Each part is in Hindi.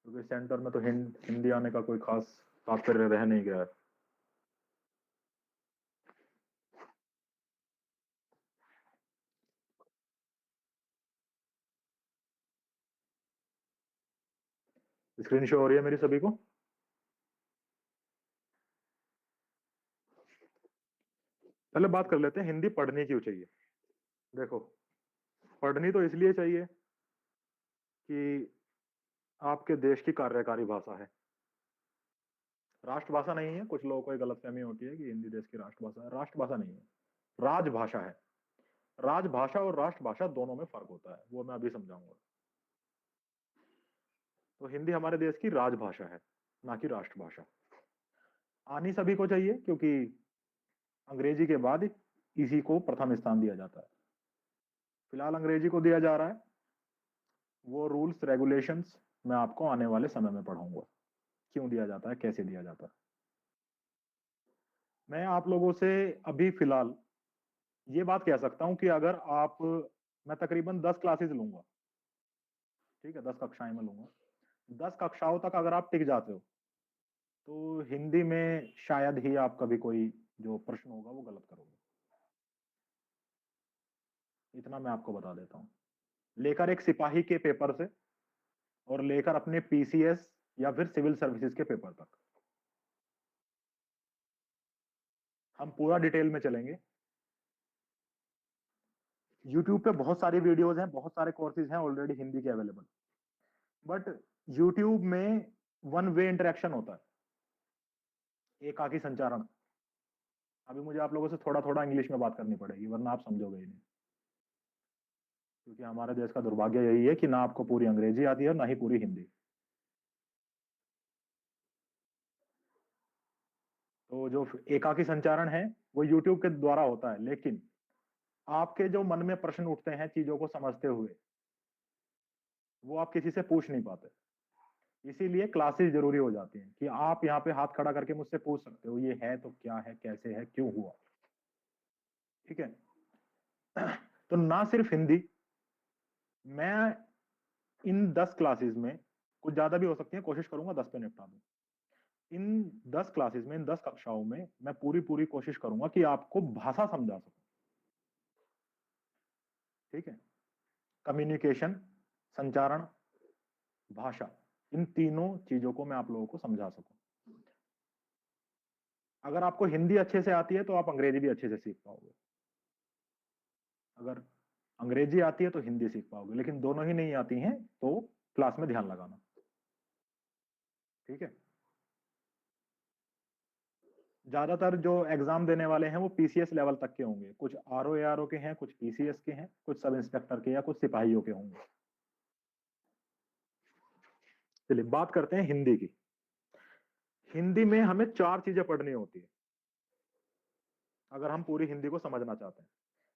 क्योंकि सेंटर में तो हिंदी आने का कोई खास तात्पर्य रह नहीं गया है। स्क्रीन शो हो रही है मेरी सभी को? पहले बात कर लेते हैं हिंदी पढ़नी क्यों चाहिए। देखो, पढ़नी तो इसलिए चाहिए कि आपके देश की कार्यकारी भाषा है। राष्ट्रभाषा नहीं है। कुछ लोगों को एक गलतफहमी होती है कि हिंदी देश की राष्ट्रभाषा है। राष्ट्रभाषा नहीं है, राजभाषा है। राजभाषा और राष्ट्रभाषा दोनों में फर्क होता है, वो मैं अभी समझाऊंगा। तो हिंदी हमारे देश की राजभाषा है, ना कि राष्ट्रभाषा। आनी सभी को चाहिए क्योंकि अंग्रेजी के बाद इसी को प्रथम स्थान दिया जाता है। फिलहाल अंग्रेजी को दिया जा रहा है। वो रूल्स रेगुलेशंस मैं आपको आने वाले समय में पढ़ाऊंगा, क्यों दिया जाता है, कैसे दिया जाता है। मैं आप लोगों से अभी फिलहाल ये बात कह सकता हूं कि अगर आप, मैं तकरीबन 10 क्लासेस लूंगा, ठीक है, 10 कक्षाएं में लूंगा। 10 कक्षाओं तक अगर आप टिक जाते हो तो हिंदी में शायद ही आप कभी कोई जो प्रश्न होगा वो गलत करोगे। इतना मैं आपको बता देता हूं। लेकर एक सिपाही के पेपर से और लेकर अपने पीसीएस या फिर सिविल सर्विसेज के पेपर तक, हम पूरा डिटेल में चलेंगे। यूट्यूब पे बहुत सारी वीडियोस हैं, बहुत सारे कोर्सेज हैं ऑलरेडी हिंदी के अवेलेबल। बट यूट्यूब में वन वे इंटरेक्शन होता है, एकाकी संचारण। अभी मुझे आप लोगों से थोड़ा थोड़ा इंग्लिश में बात करनी पड़ेगी, वरना आप समझोगे ही नहीं। क्योंकि हमारे देश का दुर्भाग्य यही है कि ना आपको पूरी अंग्रेजी आती है ना ही पूरी हिंदी। तो जो एकाकी संचारण है वो यूट्यूब के द्वारा होता है, लेकिन आपके जो मन में प्रश्न उठते हैं चीजों को समझते हुए, वो आप किसी से पूछ नहीं पाते। इसीलिए क्लासेस जरूरी हो जाती हैं कि आप यहाँ पे हाथ खड़ा करके मुझसे पूछ सकते हो ये है तो क्या है, कैसे है, क्यों हुआ। ठीक है। तो ना सिर्फ हिंदी, मैं इन 10 क्लासेस में, कुछ ज्यादा भी हो सकती है, कोशिश करूंगा 10 पे निपटा दूं। इन 10 क्लासेस में, इन 10 कक्षाओं में मैं पूरी पूरी कोशिश करूंगा कि आपको भाषा समझा सकूं। ठीक है। कम्युनिकेशन, संचारण, भाषा, इन तीनों चीजों को मैं आप लोगों को समझा सकूं। अगर आपको हिंदी अच्छे से आती है तो आप अंग्रेजी भी अच्छे से सीख पाओगे। अगर अंग्रेजी आती है तो हिंदी सीख पाओगे, लेकिन दोनों ही नहीं आती हैं तो क्लास में ध्यान लगाना। ठीक है। ज्यादातर जो एग्जाम देने वाले हैं वो पीसीएस लेवल तक के होंगे, कुछ आरओ एआरओ के हैं, कुछ पीसीएस के हैं, कुछ सब इंस्पेक्टर के या कुछ सिपाहियों के होंगे। चलिए बात करते हैं हिंदी की। हिंदी में हमें 4 चीजें पढ़नी होती है अगर हम पूरी हिंदी को समझना चाहते हैं।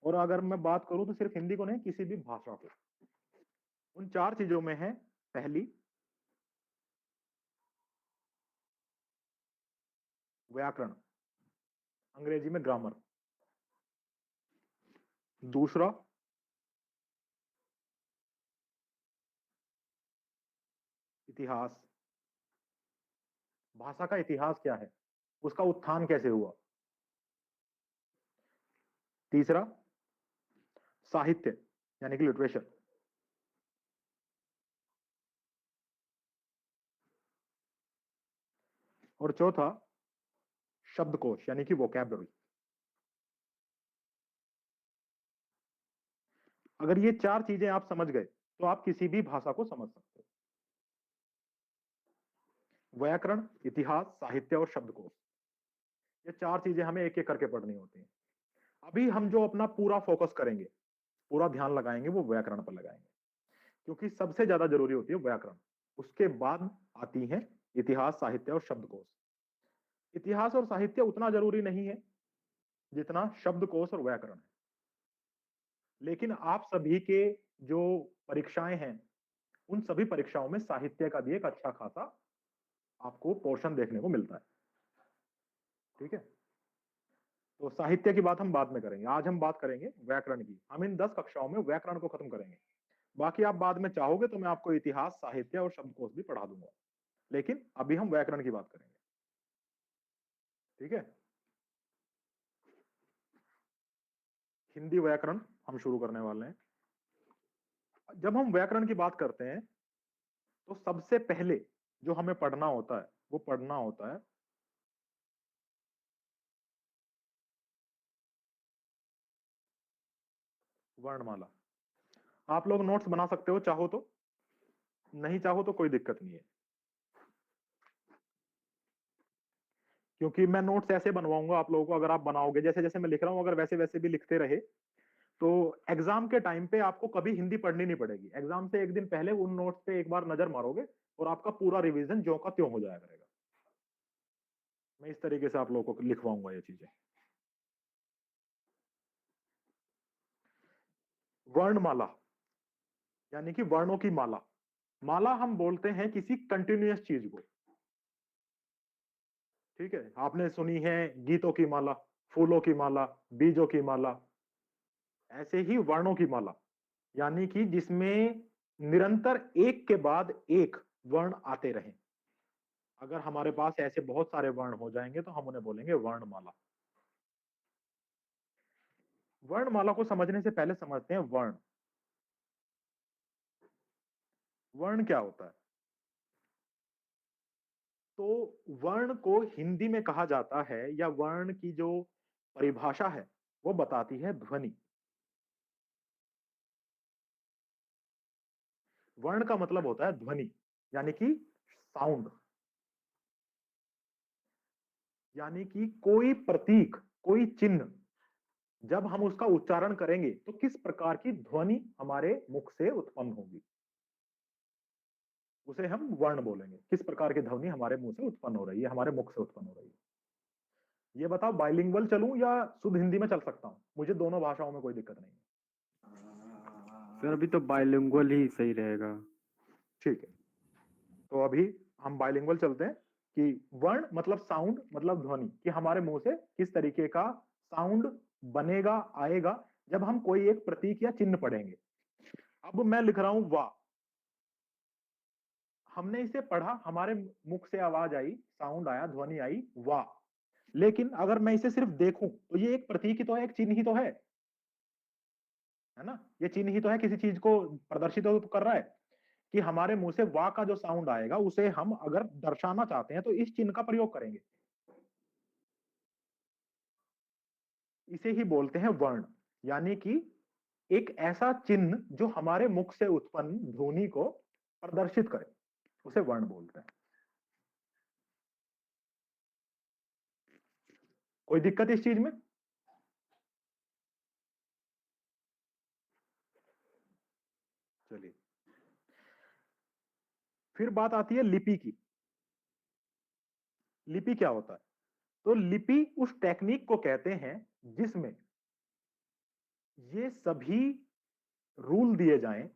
और अगर मैं बात करूं तो सिर्फ हिंदी को नहीं, किसी भी भाषा को। उन 4 चीजों में है, पहली व्याकरण, अंग्रेजी में ग्रामर। दूसरा इतिहास, भाषा का इतिहास क्या है, उसका उत्थान कैसे हुआ। तीसरा साहित्य, यानी कि लिटरेचर। और चौथा शब्दकोश, यानी कि वोकैबलरी। अगर ये 4 चीजें आप समझ गए तो आप किसी भी भाषा को समझ सकते हो। व्याकरण, इतिहास, साहित्य और शब्दकोश, ये 4 चीजें हमें एक एक करके पढ़नी होती हैं। अभी हम जो अपना पूरा फोकस करेंगे, पूरा ध्यान लगाएंगे, वो व्याकरण पर लगाएंगे, क्योंकि सबसे ज्यादा जरूरी होती है व्याकरण। उसके बाद आती है इतिहास, साहित्य और शब्दकोश। इतिहास और साहित्य उतना जरूरी नहीं है जितना शब्दकोश और व्याकरण है। लेकिन आप सभी के जो परीक्षाएं हैं, उन सभी परीक्षाओं में साहित्य का भी एक अच्छा खासा आपको पोर्शन देखने को मिलता है। ठीक है। तो साहित्य की बात हम बाद में करेंगे, आज हम बात करेंगे व्याकरण की। हम इन 10 कक्षाओं में व्याकरण को खत्म करेंगे। बाकी आप बाद में चाहोगे तो मैं आपको इतिहास, साहित्य और शब्दकोश भी पढ़ा दूंगा, लेकिन अभी हम व्याकरण की बात करेंगे। ठीक है, हिंदी व्याकरण हम शुरू करने वाले हैं। जब हम व्याकरण की बात करते हैं तो सबसे पहले जो हमें पढ़ना होता है वो पढ़ना होता है वर्णमाला। आप लोग नोट्स बना सकते हो चाहो तो, नहीं चाहो तो कोई दिक्कत नहीं है, क्योंकि मैं नोट्स ऐसे बनवाऊंगा आप लोगों को, अगर आप बनाओगे जैसे जैसे मैं लिख रहा हूं, अगर वैसे वैसे भी लिखते रहे तो एग्जाम के टाइम पे आपको कभी हिंदी पढ़नी नहीं पड़ेगी। एग्जाम से एक दिन पहले उन नोट्स पे एक बार नजर मारोगे और आपका पूरा रिवीजन ज्यों का त्यों हो जाया करेगा। मैं इस तरीके से आप लोगों को लिखवाऊंगा ये चीजें। वर्णमाला यानी कि वर्णों की माला। माला हम बोलते हैं किसी कंटिन्यूअस चीज को। ठीक है, आपने सुनी है गीतों की माला, फूलों की माला, बीजों की माला। ऐसे ही वर्णों की माला यानी कि जिसमें निरंतर एक के बाद एक वर्ण आते रहें। अगर हमारे पास ऐसे बहुत सारे वर्ण हो जाएंगे तो हम उन्हें बोलेंगे वर्णमाला। वर्णमाला को समझने से पहले समझते हैं वर्ण। वर्ण क्या होता है? तो वर्ण को हिंदी में कहा जाता है, या वर्ण की जो परिभाषा है वो बताती है ध्वनि। वर्ण का मतलब होता है ध्वनि, यानी कि साउंड। यानी कि कोई प्रतीक, कोई चिन्ह जब हम उसका उच्चारण करेंगे तो किस प्रकार की ध्वनि हमारे मुख से उत्पन्न होगी, उसे हम वर्ण बोलेंगे। किस प्रकार की ध्वनि हमारे मुंह से उत्पन्न हो रही है, हमारे मुख से उत्पन्न हो रही है। ये बताओ बाइलिंगुअल चलूं या शुद्ध हिंदी में चल सकता हूं? मुझे दोनों भाषाओं में कोई दिक्कत नहीं है। सर अभी तो बाइलिंगुअल ही सही रहेगा। ठीक है, तो अभी हम बाइलिंगुअल चलते हैं कि वर्ण मतलब साउंड, मतलब ध्वनि, कि हमारे मुंह से किस तरीके का साउंड बनेगा, आएगा जब हम कोई एक प्रतीक या चिन्ह पढ़ेंगे। अब मैं लिख रहा हूं वाह, हमने इसे पढ़ा, हमारे मुख से आवाज आई, साउंड आया, ध्वनि आई, वाह। लेकिन अगर मैं इसे सिर्फ देखूं तो ये एक प्रतीक ही तो है, एक चिन्ह ही तो है ना? ये चिन्ह ही तो है, किसी चीज को प्रदर्शित तो कर रहा है। कि हमारे मुंह से वाह का जो साउंड आएगा उसे हम अगर दर्शाना चाहते हैं तो इस चिन्ह का प्रयोग करेंगे। इसे ही बोलते हैं वर्ण। यानी कि एक ऐसा चिन्ह जो हमारे मुख से उत्पन्न ध्वनि को प्रदर्शित करे, उसे वर्ण बोलते हैं। कोई दिक्कत इस चीज में? चलिए, फिर बात आती है लिपि की। लिपि क्या होता है? तो लिपि उस टेक्निक को कहते हैं जिसमें ये सभी रूल दिए जाएं,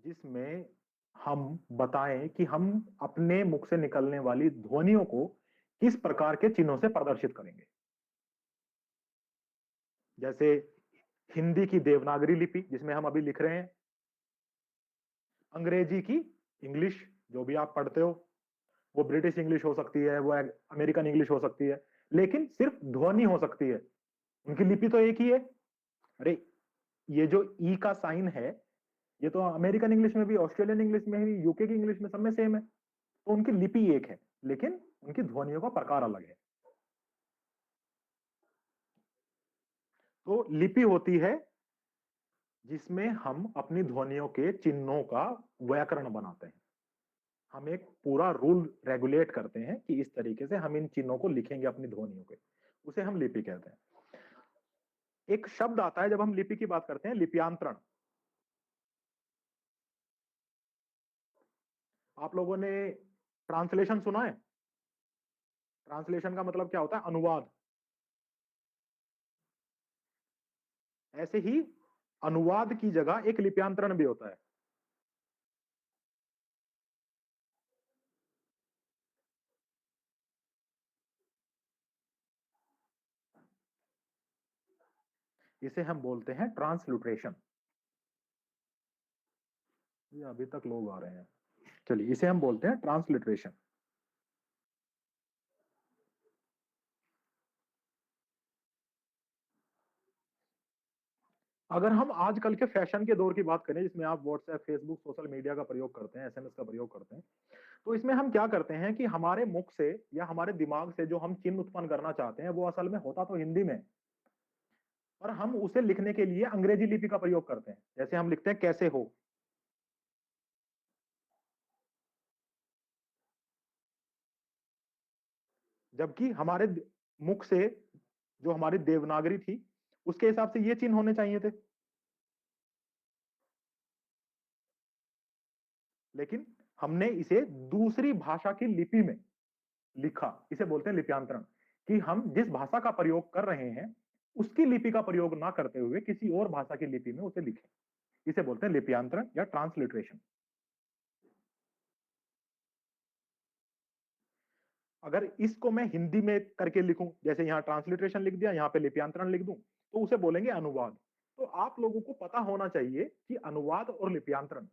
जिसमें हम बताएं कि हम अपने मुख से निकलने वाली ध्वनियों को किस प्रकार के चिन्हों से प्रदर्शित करेंगे। जैसे हिंदी की देवनागरी लिपि जिसमें हम अभी लिख रहे हैं, अंग्रेजी की इंग्लिश जो भी आप पढ़ते हो, वो ब्रिटिश इंग्लिश हो सकती है, वो अमेरिकन इंग्लिश हो सकती है, लेकिन सिर्फ ध्वनि हो सकती है। उनकी लिपि तो एक ही है। अरे, ये जो ई का साइन है, ये तो अमेरिकन इंग्लिश में भी, ऑस्ट्रेलियन इंग्लिश में भी, यूके की इंग्लिश में, सब में सेम है। तो उनकी लिपि एक है, लेकिन उनकी ध्वनियों का प्रकार अलग है। तो लिपि होती है जिसमें हम अपनी ध्वनियों के चिन्हों का व्याकरण बनाते हैं। हम एक पूरा रूल रेगुलेट करते हैं कि इस तरीके से हम इन चिन्हों को लिखेंगे अपनी ध्वनियों के, उसे हम लिपि कहते हैं। एक शब्द आता है जब हम लिपि की बात करते हैं, लिप्यांतरण। आप लोगों ने ट्रांसलेशन सुना है? ट्रांसलेशन का मतलब क्या होता है? अनुवाद। ऐसे ही अनुवाद की जगह एक लिप्यांतरण भी होता है। इसे हम बोलते हैं ट्रांसलिट्रेशन। ये अभी तक लोग आ रहे हैं। चलिए, इसे हम बोलते हैं ट्रांसलिटरेशन। अगर हम आजकल के फैशन के दौर की बात करें, जिसमें आप व्हाट्सएप, फेसबुक, सोशल मीडिया का प्रयोग करते हैं, एसएमएस का प्रयोग करते हैं, तो इसमें हम क्या करते हैं कि हमारे मुख से या हमारे दिमाग से जो हम चिन्ह उत्पन्न करना चाहते हैं, वो असल में होता तो हिंदी में, पर हम उसे लिखने के लिए अंग्रेजी लिपि का प्रयोग करते हैं। जैसे हम लिखते हैं कैसे हो, जबकि हमारे मुख से जो हमारी देवनागरी थी, उसके हिसाब से ये चिन्ह होने चाहिए थे। लेकिन हमने इसे दूसरी भाषा की लिपि में लिखा। इसे बोलते हैं लिप्यांतरण, कि हम जिस भाषा का प्रयोग कर रहे हैं उसकी लिपि का प्रयोग ना करते हुए किसी और भाषा की लिपि में उसे लिखें। इसे बोलते हैं लिप्यांतरण या ट्रांसलिटरेशन। अगर इसको मैं हिंदी में करके लिखूं, जैसे यहां ट्रांसलिटरेशन लिख दिया, यहां पे लिप्यांतरण लिख दूं, तो उसे बोलेंगे अनुवाद। तो आप लोगों को पता होना चाहिए कि अनुवाद और लिप्यांतरण,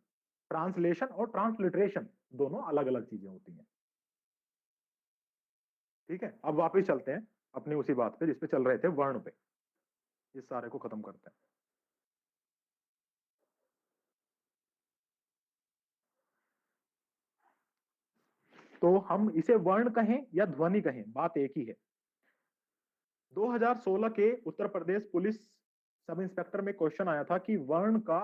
ट्रांसलेशन और ट्रांसलिटरेशन, दोनों अलग अलग चीजें होती हैं। ठीक है, अब वापस चलते हैं अपनी उसी बात पे जिस पे चल रहे थे, वर्ण पे। इस सारे को खत्म करते हैं। तो हम इसे वर्ण कहें या ध्वनि कहें, बात एक ही है। 2016 के Uttar Pradesh police sub inspector में क्वेश्चन आया था कि वर्ण का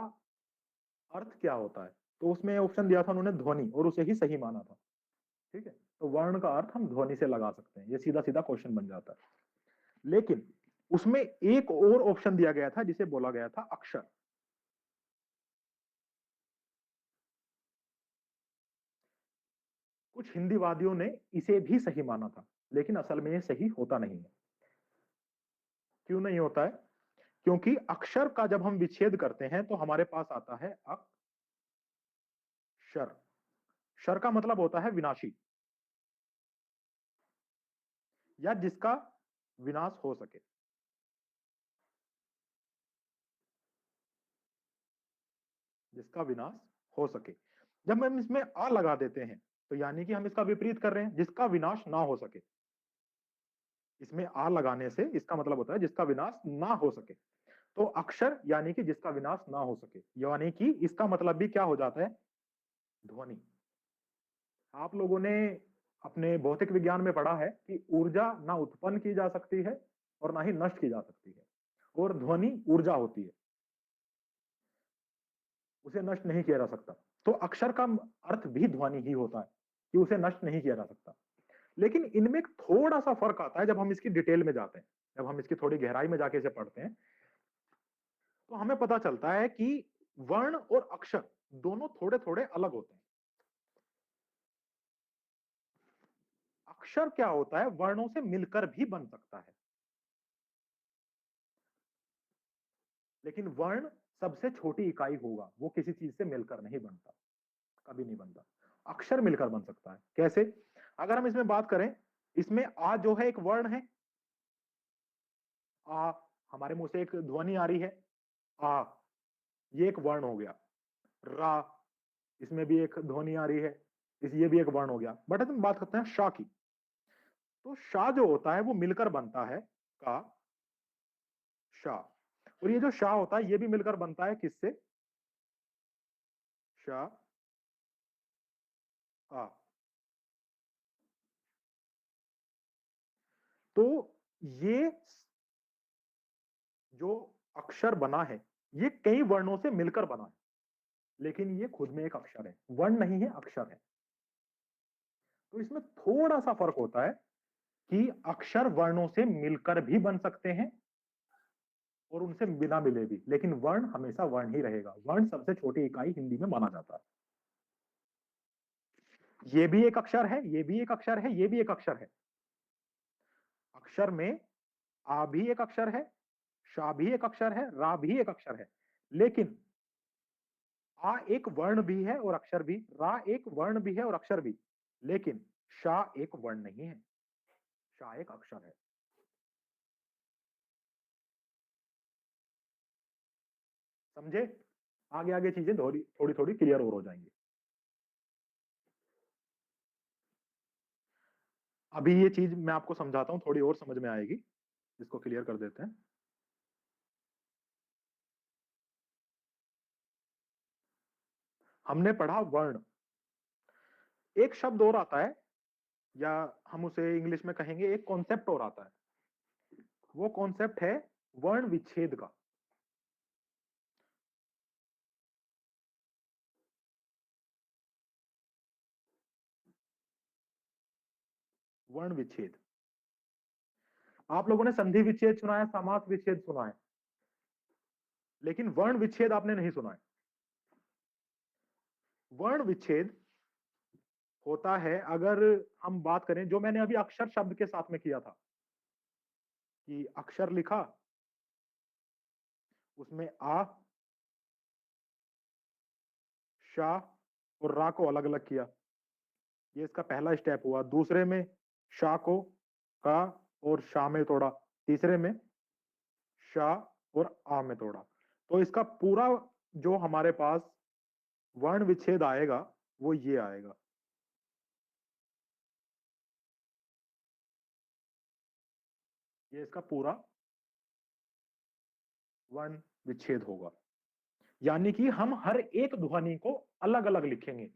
अर्थ क्या होता है, तो उसमें ऑप्शन दिया था उन्होंने ध्वनि, और उसे ही सही माना था। ठीक है, तो वर्ण का अर्थ हम ध्वनि से लगा सकते हैं, ये सीधा सीधा क्वेश्चन बन जाता है। लेकिन उसमें एक और ऑप्शन दिया गया था जिसे बोला गया था अक्षर। कुछ हिंदीवादियों ने इसे भी सही माना था, लेकिन असल में ये सही होता नहीं है। क्यों नहीं होता है? क्योंकि अक्षर का जब हम विच्छेद करते हैं तो हमारे पास आता है अक्षर। शर का मतलब होता है विनाशी, या जिसका विनाश हो सके। जिसका विनाश हो सके। जब हम इसमें आ लगा देते हैं तो यानी कि हम इसका विपरीत कर रहे हैं, जिसका विनाश ना हो सके। इसमें आ लगाने से इसका मतलब होता है जिसका विनाश ना हो सके। तो अक्षर यानी कि जिसका विनाश ना हो सके, यानी कि इसका मतलब भी क्या हो जाता है? ध्वनि। आप लोगों ने अपने भौतिक विज्ञान में पढ़ा है कि ऊर्जा ना उत्पन्न की जा सकती है और ना ही नष्ट की जा सकती है, और ध्वनि ऊर्जा होती है, उसे नष्ट नहीं किया जा सकता। तो अक्षर का अर्थ भी ध्वनि ही होता है, कि उसे नष्ट नहीं किया जा सकता। लेकिन इनमें एक थोड़ा सा फर्क आता है जब हम इसकी डिटेल में जाते हैं, जब हम इसकी थोड़ी गहराई में जाके इसे पढ़ते हैं, तो हमें पता चलता है कि वर्ण और अक्षर दोनों थोड़े थोड़े अलग होते हैं। अक्षर क्या होता है? वर्णों से मिलकर भी बन सकता है, लेकिन वर्ण सबसे छोटी इकाई होगा, वो किसी चीज से मिलकर नहीं बनता, कभी नहीं बनता। अक्षर मिलकर बन सकता है। कैसे? अगर हम इसमें बात करें, इसमें आ जो है एक वर्ण है। आ, हमारे मुंह से एक ध्वनि आ रही है, आ, ये एक वर्ण हो गया। रा, इसमें भी एक ध्वनि आ रही है, इस ये भी एक वर्ण हो गया। बट हम बात करते हैं शा की। तो शा जो होता है वो मिलकर बनता है का, शा। और ये जो शा होता है ये भी मिलकर बनता है किससे? शा, आ। तो ये जो अक्षर बना है, ये कई वर्णों से मिलकर बना है, लेकिन ये खुद में एक अक्षर है, वर्ण नहीं है, अक्षर है। तो इसमें थोड़ा सा फर्क होता है कि अक्षर वर्णों से मिलकर भी बन सकते हैं और उनसे बिना मिले भी, लेकिन वर्ण हमेशा वर्ण ही रहेगा। वर्ण सबसे छोटी इकाई हिंदी में माना जाता है। ये भी एक अक्षर है, ये भी एक अक्षर है, ये भी एक अक्षर है। अक्षर में आ भी एक अक्षर है, शा भी एक अक्षर है, रा भी एक अक्षर है। लेकिन आ एक वर्ण भी है और अक्षर भी, रा एक वर्ण भी है और अक्षर भी, लेकिन शा एक वर्ण नहीं है, शा एक अक्षर है। समझे? आगे आगे चीजें थोड़ी थोड़ी थोड़ी क्लियर और हो जाएंगी। अभी ये चीज मैं आपको समझाता हूं, थोड़ी और समझ में आएगी, इसको क्लियर कर देते हैं। हमने पढ़ा वर्ण, एक शब्द और आता है, या हम उसे इंग्लिश में कहेंगे एक कॉन्सेप्ट और आता है। वो कॉन्सेप्ट है वर्ण विच्छेद का। वर्ण विच्छेद, आप लोगों ने संधि विच्छेद सुना है, समास विच्छेद सुना है, लेकिन वर्ण विच्छेद आपने नहीं सुना है। वर्ण विच्छेद होता है, अगर हम बात करें जो मैंने अभी अक्षर शब्द के साथ में किया था, कि अक्षर लिखा, उसमें आ, शा और रा को अलग अलग किया, ये इसका पहला स्टेप हुआ। दूसरे में शा को का और शा में तोड़ा, तीसरे में शा और आ में तोड़ा। तो इसका पूरा जो हमारे पास वर्ण विच्छेद आएगा वो ये आएगा। ये इसका पूरा वर्ण विच्छेद होगा, यानी कि हम हर एक ध्वनि को अलग अलग लिखेंगे,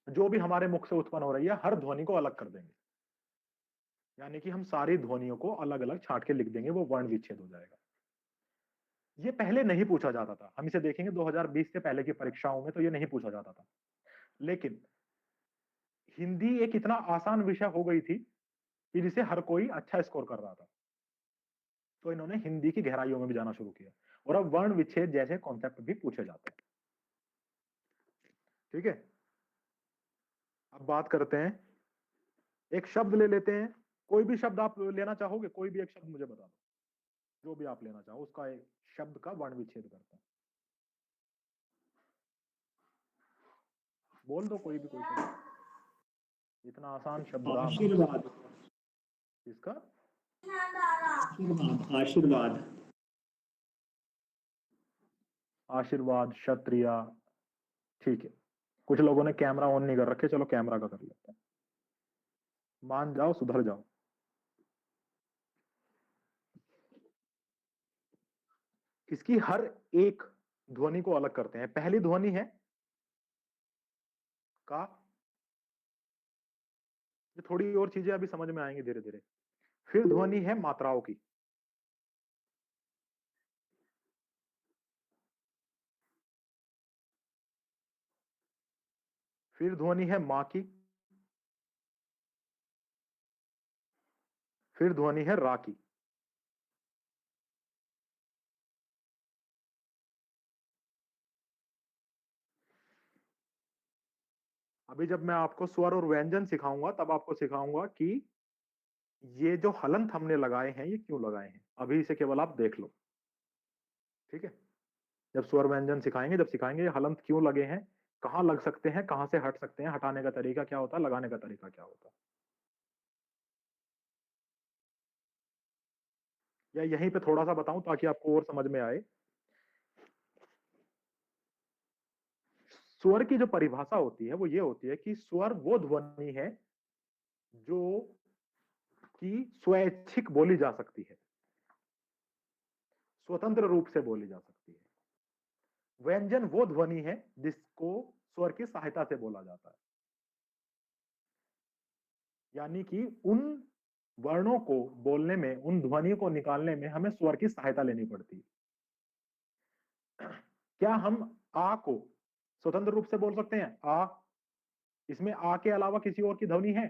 जो भी हमारे मुख से उत्पन्न हो रही है हर ध्वनि को अलग कर देंगे, यानी कि हम सारी ध्वनियों को अलग अलग छांट के लिख देंगे, वो वर्ण विच्छेद हो जाएगा। ये पहले नहीं पूछा जाता था, हम इसे देखेंगे 2020 से पहले की परीक्षाओं में तो ये नहीं पूछा जाता था, लेकिन हिंदी एक इतना आसान विषय हो गई थी कि जिसे हर कोई अच्छा स्कोर कर रहा था, तो इन्होंने हिंदी की गहराइयों में भी जाना शुरू किया, और अब वर्ण विच्छेद जैसे कॉन्सेप्ट भी पूछे जाते हैं। ठीक है, अब बात करते हैं, एक शब्द ले लेते हैं, कोई भी शब्द आप लेना चाहोगे, कोई भी एक शब्द मुझे बता दो, जो भी आप लेना चाहो उसका एक शब्द का वर्ण विच्छेद करते हैं, बोल दो कोई भी, कोई शब्द, इतना आसान शब्द रहा ना। आशीर्वाद। इसका आशीर्वाद। आशीर्वाद। आशीर्वाद, क्षत्रिय, ठीक है। कुछ लोगों ने कैमरा ऑन नहीं कर रखे, चलो कैमरा का कर लेते हैं, मान जाओ सुधर जाओ। इसकी हर एक ध्वनि को अलग करते हैं। पहली ध्वनि है का, ये थोड़ी और चीजें अभी समझ में आएंगी धीरे धीरे। फिर ध्वनि है मात्राओं की, फिर ध्वनि है मां की, फिर ध्वनि है रा की। अभी जब मैं आपको स्वर और व्यंजन सिखाऊंगा तब आपको सिखाऊंगा कि ये जो हलंत हमने लगाए हैं ये क्यों लगाए हैं, अभी इसे केवल आप देख लो। ठीक है, जब स्वर व्यंजन सिखाएंगे, जब सिखाएंगे ये हलंत क्यों लगे हैं, कहाँ लग सकते हैं, कहाँ से हट सकते हैं, हटाने का तरीका क्या होता है, लगाने का तरीका क्या होता है, या यहीं पे थोड़ा सा बताऊं ताकि आपको और समझ में आए। स्वर की जो परिभाषा होती है वो ये होती है कि स्वर वो ध्वनि है जो कि स्वैच्छिक बोली जा सकती है, स्वतंत्र रूप से बोली जा सकती है। व्यंजन वो ध्वनि है जिसको स्वर की सहायता से बोला जाता है, यानी कि उन वर्णों को बोलने में, उन ध्वनि को निकालने में हमें स्वर की सहायता लेनी पड़ती है। क्या हम आ को स्वतंत्र रूप से बोल सकते हैं, आ, इसमें आ के अलावा किसी और की ध्वनि है?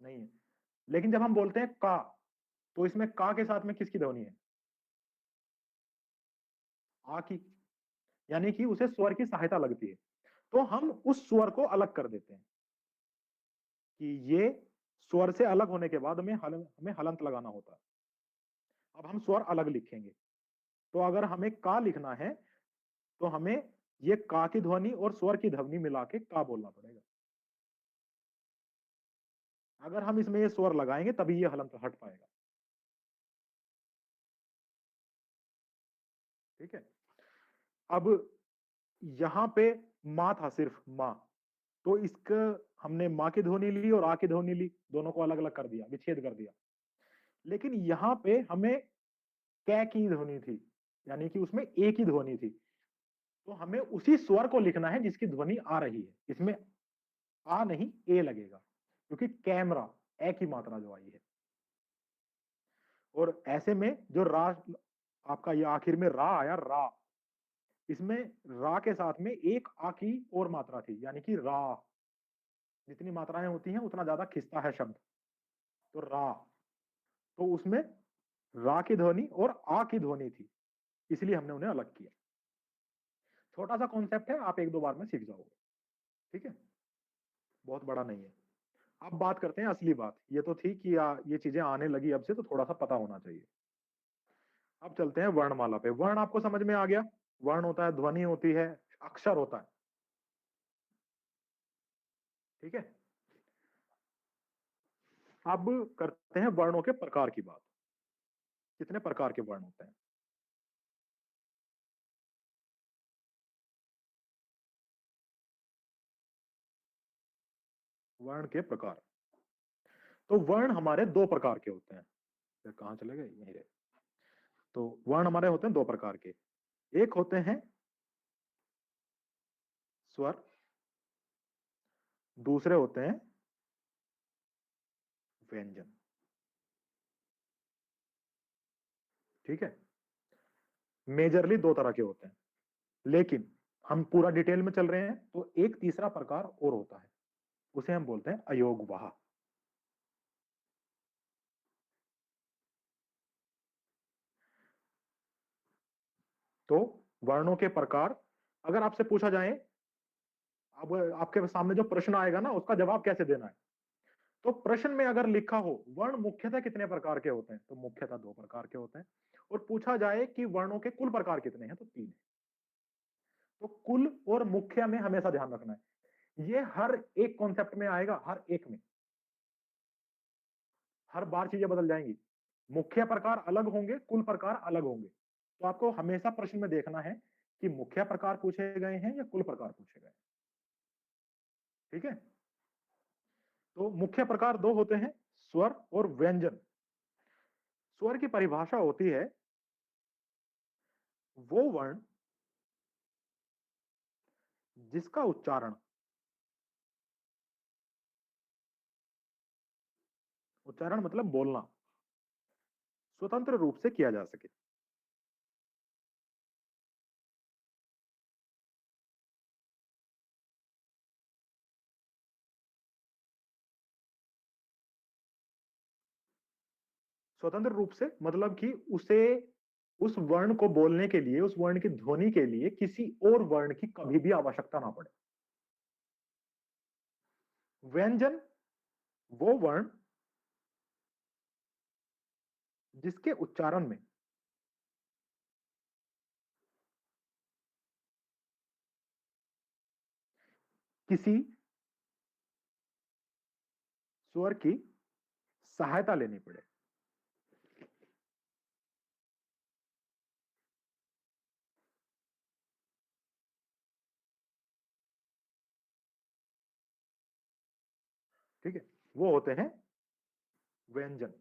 नहीं है। लेकिन जब हम बोलते हैं का, तो इसमें का के साथ में किसकी ध्वनि है? आ की, यानी कि उसे स्वर की सहायता लगती है। तो हम उस स्वर को अलग कर देते हैं कि ये स्वर से अलग होने के बाद हमें हलंत लगाना होता है। अब हम स्वर अलग लिखेंगे, तो अगर हमें का लिखना है तो हमें ये का की ध्वनि और स्वर की ध्वनि मिला के का बोलना पड़ेगा। अगर हम इसमें ये स्वर लगाएंगे तभी ये हलंत हट पाएगा। ठीक है, अब यहां पे माँ था, सिर्फ माँ, तो इसका हमने माँ की ध्वनि ली और आ की ध्वनि ली, दोनों को अलग अलग कर दिया, विच्छेद कर दिया। लेकिन यहाँ पे हमें कै की ध्वनि थी, यानी कि उसमें ए की ध्वनि थी, तो हमें उसी स्वर को लिखना है जिसकी ध्वनि आ रही है। इसमें आ नहीं ए लगेगा, क्योंकि कैमरा ए की मात्रा जो आई है। और ऐसे में जो रा, आपका ये आखिर में रा आया, रा, इसमें रा के साथ में एक आ की और मात्रा थी, यानी कि रा। जितनी मात्राएं होती हैं उतना ज्यादा खिंचता है शब्द, तो रा, तो उसमें रा की ध्वनि और आ की ध्वनि थी, इसलिए हमने उन्हें अलग किया। छोटा सा कॉन्सेप्ट है, आप एक दो बार में सीख जाओगे, ठीक है, बहुत बड़ा नहीं है। अब बात करते हैं असली बात, ये तो थी कि ये चीजें आने लगी अब से, तो थोड़ा सा पता होना चाहिए। अब चलते हैं वर्णमाला पे। वर्ण आपको समझ में आ गया, वर्ण होता है, ध्वनि होती है, अक्षर होता है, ठीक है। अब करते हैं वर्णों के प्रकार की बात। कितने प्रकार के वर्ण होते हैं? वर्ण के प्रकार, तो वर्ण हमारे दो प्रकार के होते हैं। फिर कहां चले गए, यहीं रहे। तो वर्ण हमारे होते हैं दो प्रकार के, एक होते हैं स्वर, दूसरे होते हैं व्यंजन, ठीक है। मेजरली दो तरह के होते हैं, लेकिन हम पूरा डिटेल में चल रहे हैं तो एक तीसरा प्रकार और होता है, उसे हम बोलते हैं अयोगवाह। तो वर्णों के प्रकार, अगर आपसे पूछा जाए, अब आपके सामने जो प्रश्न आएगा ना, उसका जवाब कैसे देना है, तो प्रश्न में अगर लिखा हो वर्ण मुख्यतः कितने प्रकार के होते हैं, तो मुख्यतः दो प्रकार के होते हैं। और पूछा जाए कि वर्णों के कुल प्रकार कितने हैं, तो तीन है। तो कुल और मुख्य में हमेशा ध्यान रखना है, ये हर एक कॉन्सेप्ट में आएगा, हर एक में, हर बार चीजें बदल जाएंगी। मुख्य प्रकार अलग होंगे, कुल प्रकार अलग होंगे, तो आपको हमेशा प्रश्न में देखना है कि मुख्य प्रकार पूछे गए हैं या कुल प्रकार पूछे गए हैं, ठीक है। तो मुख्य प्रकार दो होते हैं, स्वर और व्यंजन। स्वर की परिभाषा होती है वो वर्ण जिसका उच्चारण, उच्चारण मतलब बोलना, स्वतंत्र रूप से किया जा सके। स्वतंत्र रूप से मतलब कि उसे, उस वर्ण को बोलने के लिए, उस वर्ण की ध्वनि के लिए किसी और वर्ण की कभी भी आवश्यकता ना पड़े। व्यंजन वो वर्ण जिसके उच्चारण में किसी स्वर की सहायता लेनी पड़े। ठीक है, वो होते हैं व्यंजन।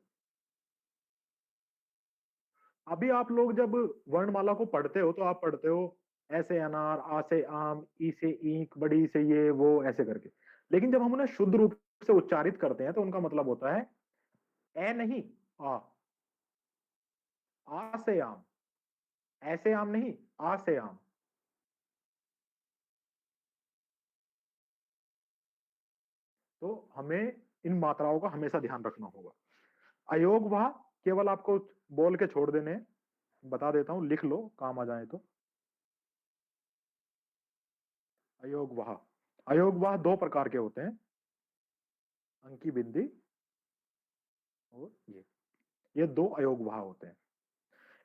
अभी आप लोग जब वर्णमाला को पढ़ते हो तो आप पढ़ते हो ऐसे अनार, आ से आम, ई से ईंक, बड़ी से ये वो, ऐसे करके। लेकिन जब हम उन्हें शुद्ध रूप से उच्चारित करते हैं तो उनका मतलब होता है ए नहीं, आ से आम, ऐसे आम नहीं, आ से आम। तो हमें इन मात्राओं का हमेशा ध्यान रखना होगा। अयोग वह केवल आपको बोल के छोड़ देने, बता देता हूं, लिख लो काम आ जाए तो। अयोग वह, अयोग वह दो प्रकार के होते हैं, अंकी बिंदी और ये दो अयोग वह होते हैं।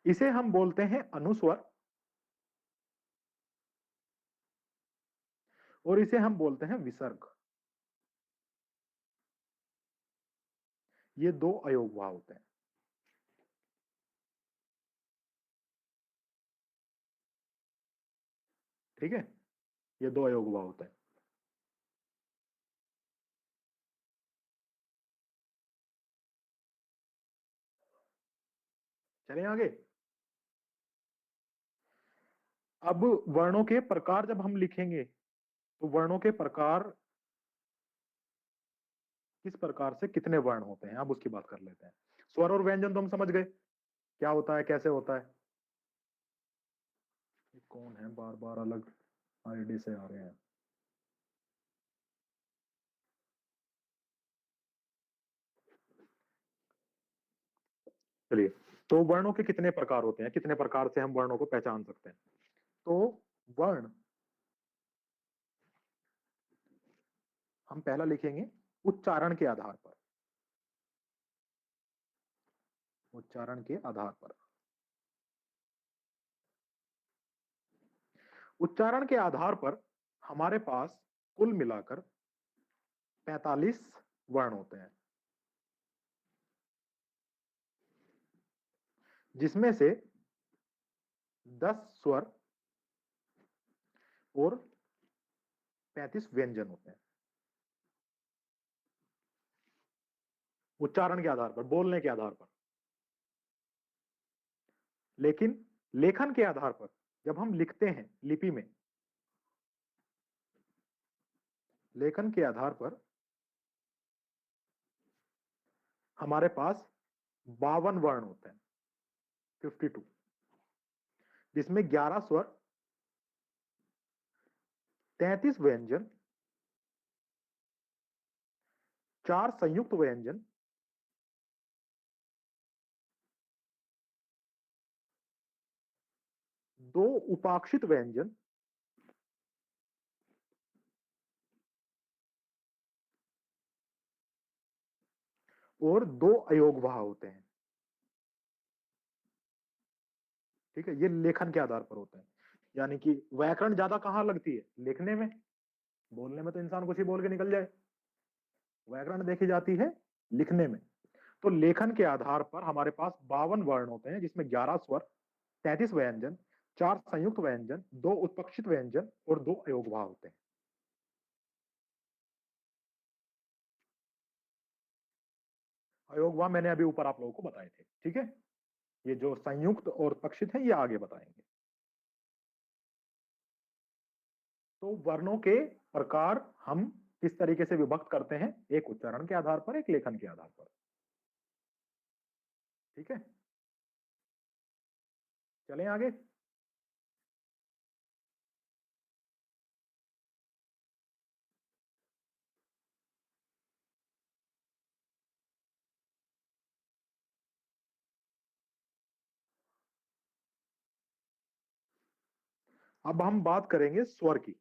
इसे हम बोलते हैं अनुस्वर और इसे हम बोलते हैं विसर्ग। ये दो अयोग वह होते हैं। ठीक है, ये दो अयोग भाव होते हैं। चलें आगे। अब वर्णों के प्रकार जब हम लिखेंगे तो वर्णों के प्रकार किस प्रकार से कितने वर्ण होते हैं, अब उसकी बात कर लेते हैं। स्वर और व्यंजन तो हम समझ गए क्या होता है, कैसे होता है। ये कौन है, बार बार अलग आईडी से आ रहे हैं। चलिए, तो वर्णों के कितने प्रकार होते हैं, कितने प्रकार से हम वर्णों को पहचान सकते हैं। तो वर्ण हम पहला लिखेंगे उच्चारण के आधार पर। उच्चारण के आधार पर, उच्चारण के आधार पर हमारे पास कुल मिलाकर 45 वर्ण होते हैं, जिसमें से 10 स्वर और 35 व्यंजन होते हैं। उच्चारण के आधार पर, बोलने के आधार पर। लेकिन लेखन के आधार पर जब हम लिखते हैं लिपि में, लेखन के आधार पर हमारे पास 52 वर्ण होते हैं, 52, जिसमें 11 स्वर, 33 व्यंजन, 4 संयुक्त व्यंजन, 2 उपाक्षित व्यंजन और 2 अयोगवाह होते हैं। ठीक है, ये लेखन के आधार पर होता है। यानी कि व्याकरण ज्यादा कहां लगती है, लिखने में। बोलने में तो इंसान कुछ ही बोल के निकल जाए, व्याकरण देखी जाती है लिखने में। तो लेखन के आधार पर हमारे पास 52 वर्ण होते हैं, जिसमें 11 स्वर, 33 व्यंजन, 4 संयुक्त व्यंजन, 2 उत्पक्षित व्यंजन और 2 अयोगवाह होते हैं। अयोगवाह मैंने अभी ऊपर आप लोगों को बताए थे। ठीक है, ये जो संयुक्त और उत्पक्षित है ये आगे बताएंगे। तो वर्णों के प्रकार हम किस तरीके से विभक्त करते हैं, एक उच्चारण के आधार पर, एक लेखन के आधार पर। ठीक है, चलें आगे। अब हम बात करेंगे स्वर की।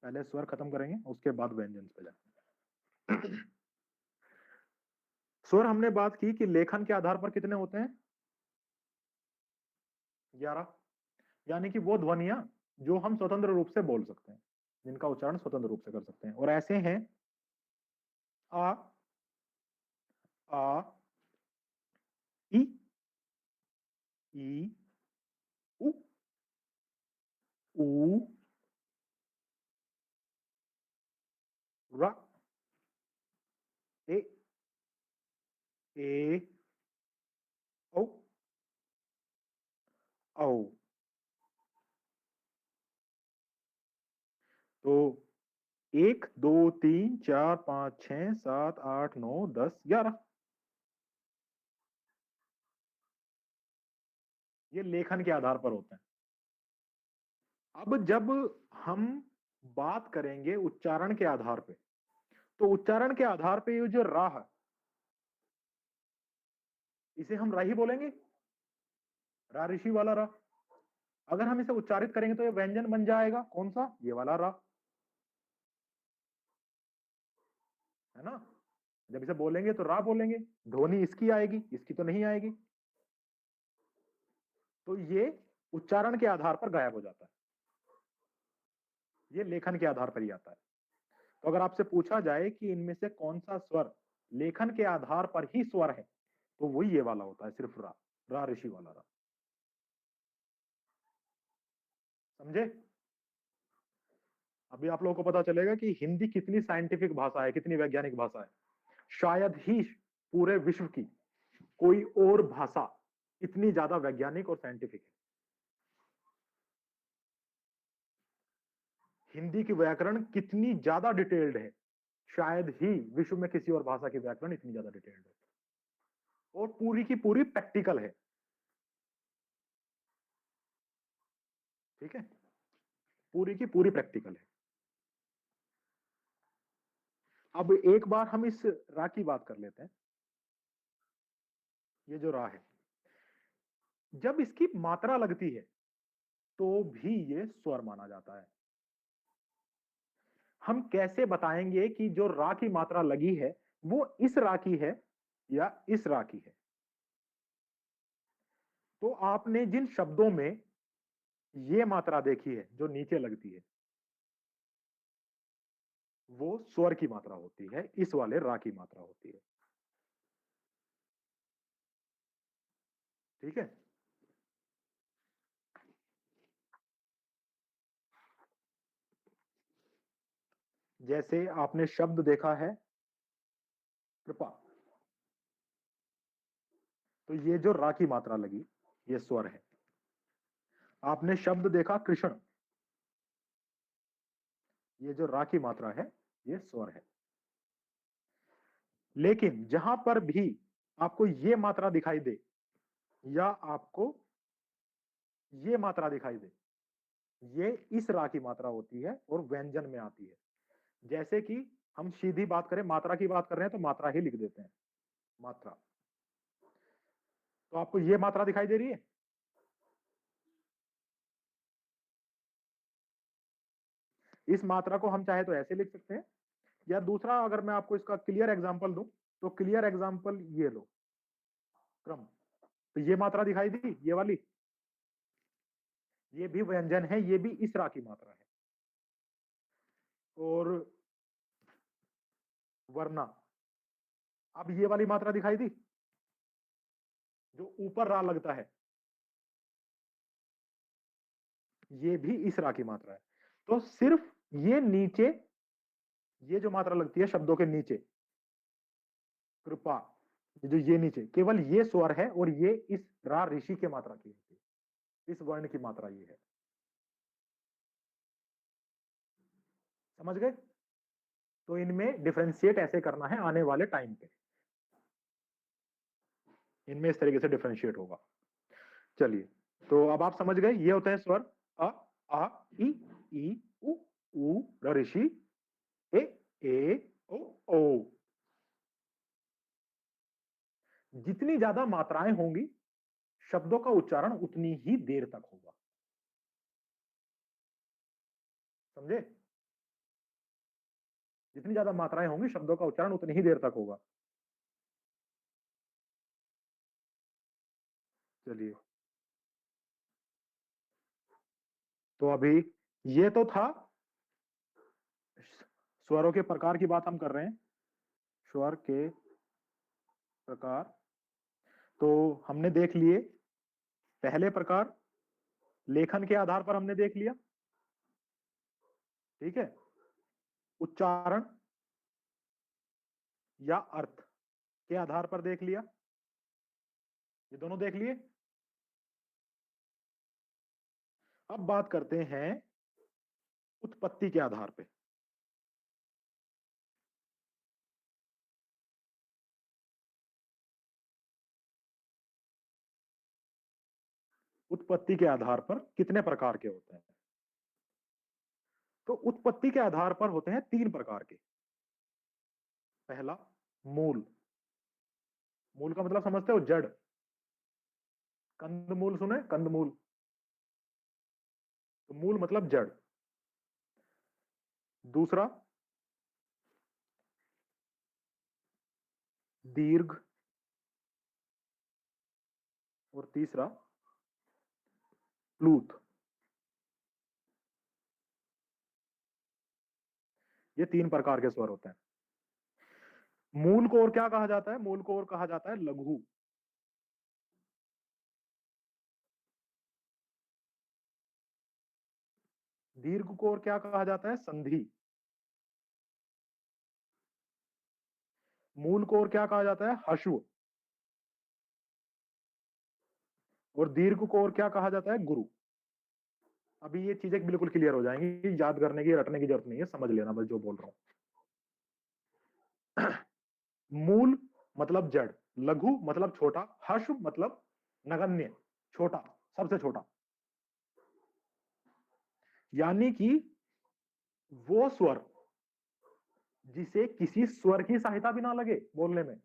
पहले स्वर खत्म करेंगे, उसके बाद व्यंजन पे जाएंगे। स्वर हमने बात की कि लेखन के आधार पर कितने होते हैं, 11। यानी कि वो ध्वनियां जो हम स्वतंत्र रूप से बोल सकते हैं, जिनका उच्चारण स्वतंत्र रूप से कर सकते हैं, और ऐसे हैं आ, आ, ई, ई, उ, ऊ, र, ए, ए, औ, औ। तो 1 2 3 4 5 6 7 8 9 10 11, ये लेखन के आधार पर होते हैं। अब जब हम बात करेंगे उच्चारण के आधार पे, तो उच्चारण के आधार पे ये जो रा है, इसे हम रा ही बोलेंगे, रा ऋषि वाला रा। अगर हम इसे उच्चारित करेंगे तो ये व्यंजन बन जाएगा, कौन सा, ये वाला रा, है ना। जब इसे बोलेंगे तो रा बोलेंगे, ध्वनि इसकी आएगी, इसकी तो नहीं आएगी। तो ये उच्चारण के आधार पर गायब हो जाता है, ये लेखन के आधार पर ही आता है। तो अगर आपसे पूछा जाए कि इनमें से कौन सा स्वर लेखन के आधार पर ही स्वर है, तो वही ये वाला होता है, सिर्फ रा, रा ऋषि वाला रा। समझे? अभी आप लोगों को पता चलेगा कि हिंदी कितनी साइंटिफिक भाषा है, कितनी वैज्ञानिक भाषा है। शायद ही पूरे विश्व की कोई और भाषा इतनी ज्यादा वैज्ञानिक और साइंटिफिक है। हिंदी की व्याकरण कितनी ज्यादा डिटेल्ड है, शायद ही विश्व में किसी और भाषा की व्याकरण इतनी ज्यादा डिटेल्ड है, और पूरी की पूरी प्रैक्टिकल है। ठीक है, पूरी की पूरी प्रैक्टिकल है। अब एक बार हम इस रा की बात कर लेते हैं। ये जो रा है, जब इसकी मात्रा लगती है तो भी ये स्वर माना जाता है। हम कैसे बताएंगे कि जो रा की मात्रा लगी है वो इस रा की है या इस रा की है? तो आपने जिन शब्दों में ये मात्रा देखी है जो नीचे लगती है, वो स्वर की मात्रा होती है, इस वाले रा की मात्रा होती है। ठीक है, जैसे आपने शब्द देखा है कृपा, तो ये जो रा की मात्रा लगी ये स्वर है। आपने शब्द देखा कृष्ण, ये जो रा की मात्रा है ये स्वर है। लेकिन जहां पर भी आपको ये मात्रा दिखाई दे या आपको ये मात्रा दिखाई दे, ये इस रा की मात्रा होती है और व्यंजन में आती है। जैसे कि हम सीधी बात करें, मात्रा की बात कर रहे हैं तो मात्रा ही लिख देते हैं, मात्रा। तो आपको ये मात्रा दिखाई दे रही है, इस मात्रा को हम चाहे तो ऐसे लिख सकते हैं, या दूसरा अगर मैं आपको इसका क्लियर एग्जांपल दूं तो क्लियर एग्जांपल ये लो, क्रम। तो ये मात्रा दिखाई दी, ये वाली, ये भी व्यंजन है, ये भी इस रा की मात्रा है। और वरना, अब ये वाली मात्रा दिखाई दी जो ऊपर रा लगता है, ये भी इस रा की मात्रा है। तो सिर्फ ये नीचे, ये जो मात्रा लगती है शब्दों के नीचे, कृपा, ये जो ये नीचे, केवल ये स्वर है और ये इस रा ऋषि के मात्रा की होती है, इस वर्ण की मात्रा ये है। समझ गए? तो इनमें डिफरेंशिएट ऐसे करना है आने वाले टाइम पे, इनमें इस तरीके से डिफरेंशिएट होगा। चलिए, तो अब आप समझ गए, ये होते हैं स्वर अ, आ, ई, उ, ऋषि, ए, ओ। जितनी ज्यादा मात्राएं होंगी शब्दों का उच्चारण उतनी ही देर तक होगा। समझे? जितनी ज्यादा मात्राएं होंगी शब्दों का उच्चारण उतनी ही देर तक होगा। चलिए, तो अभी ये तो था, स्वरों के प्रकार की बात हम कर रहे हैं, स्वर के प्रकार। तो हमने देख लिए पहले प्रकार, लेखन के आधार पर हमने देख लिया। ठीक है, उच्चारण या अर्थ के आधार पर देख लिया, ये दोनों देख लिए। अब बात करते हैं उत्पत्ति के आधार पे। उत्पत्ति के आधार पर कितने प्रकार के होते हैं? तो उत्पत्ति के आधार पर होते हैं 3 प्रकार के। पहला, मूल। मूल का मतलब समझते हो? जड़। कंदमूल सुने? कंदमूल, तो मूल मतलब जड़। दूसरा, दीर्घ। और तीसरा, प्लूत। ये 3 प्रकार के स्वर होते हैं। मूल को और क्या कहा जाता है? मूल को और कहा जाता है लघु। दीर्घ को और क्या कहा जाता है? संधि। मूल को और क्या कहा जाता है? हश्व। और दीर्घ को और क्या कहा जाता है? गुरु। अभी ये चीजें बिल्कुल क्लियर हो जाएंगी, याद करने की, रटने की जरूरत नहीं है, समझ लेना बस जो बोल रहा हूं। मूल मतलब जड़, लघु मतलब छोटा, हश्व मतलब नगण्य, छोटा, सबसे छोटा। यानी कि वो स्वर जिसे किसी स्वर की सहायता भी ना लगे बोलने में,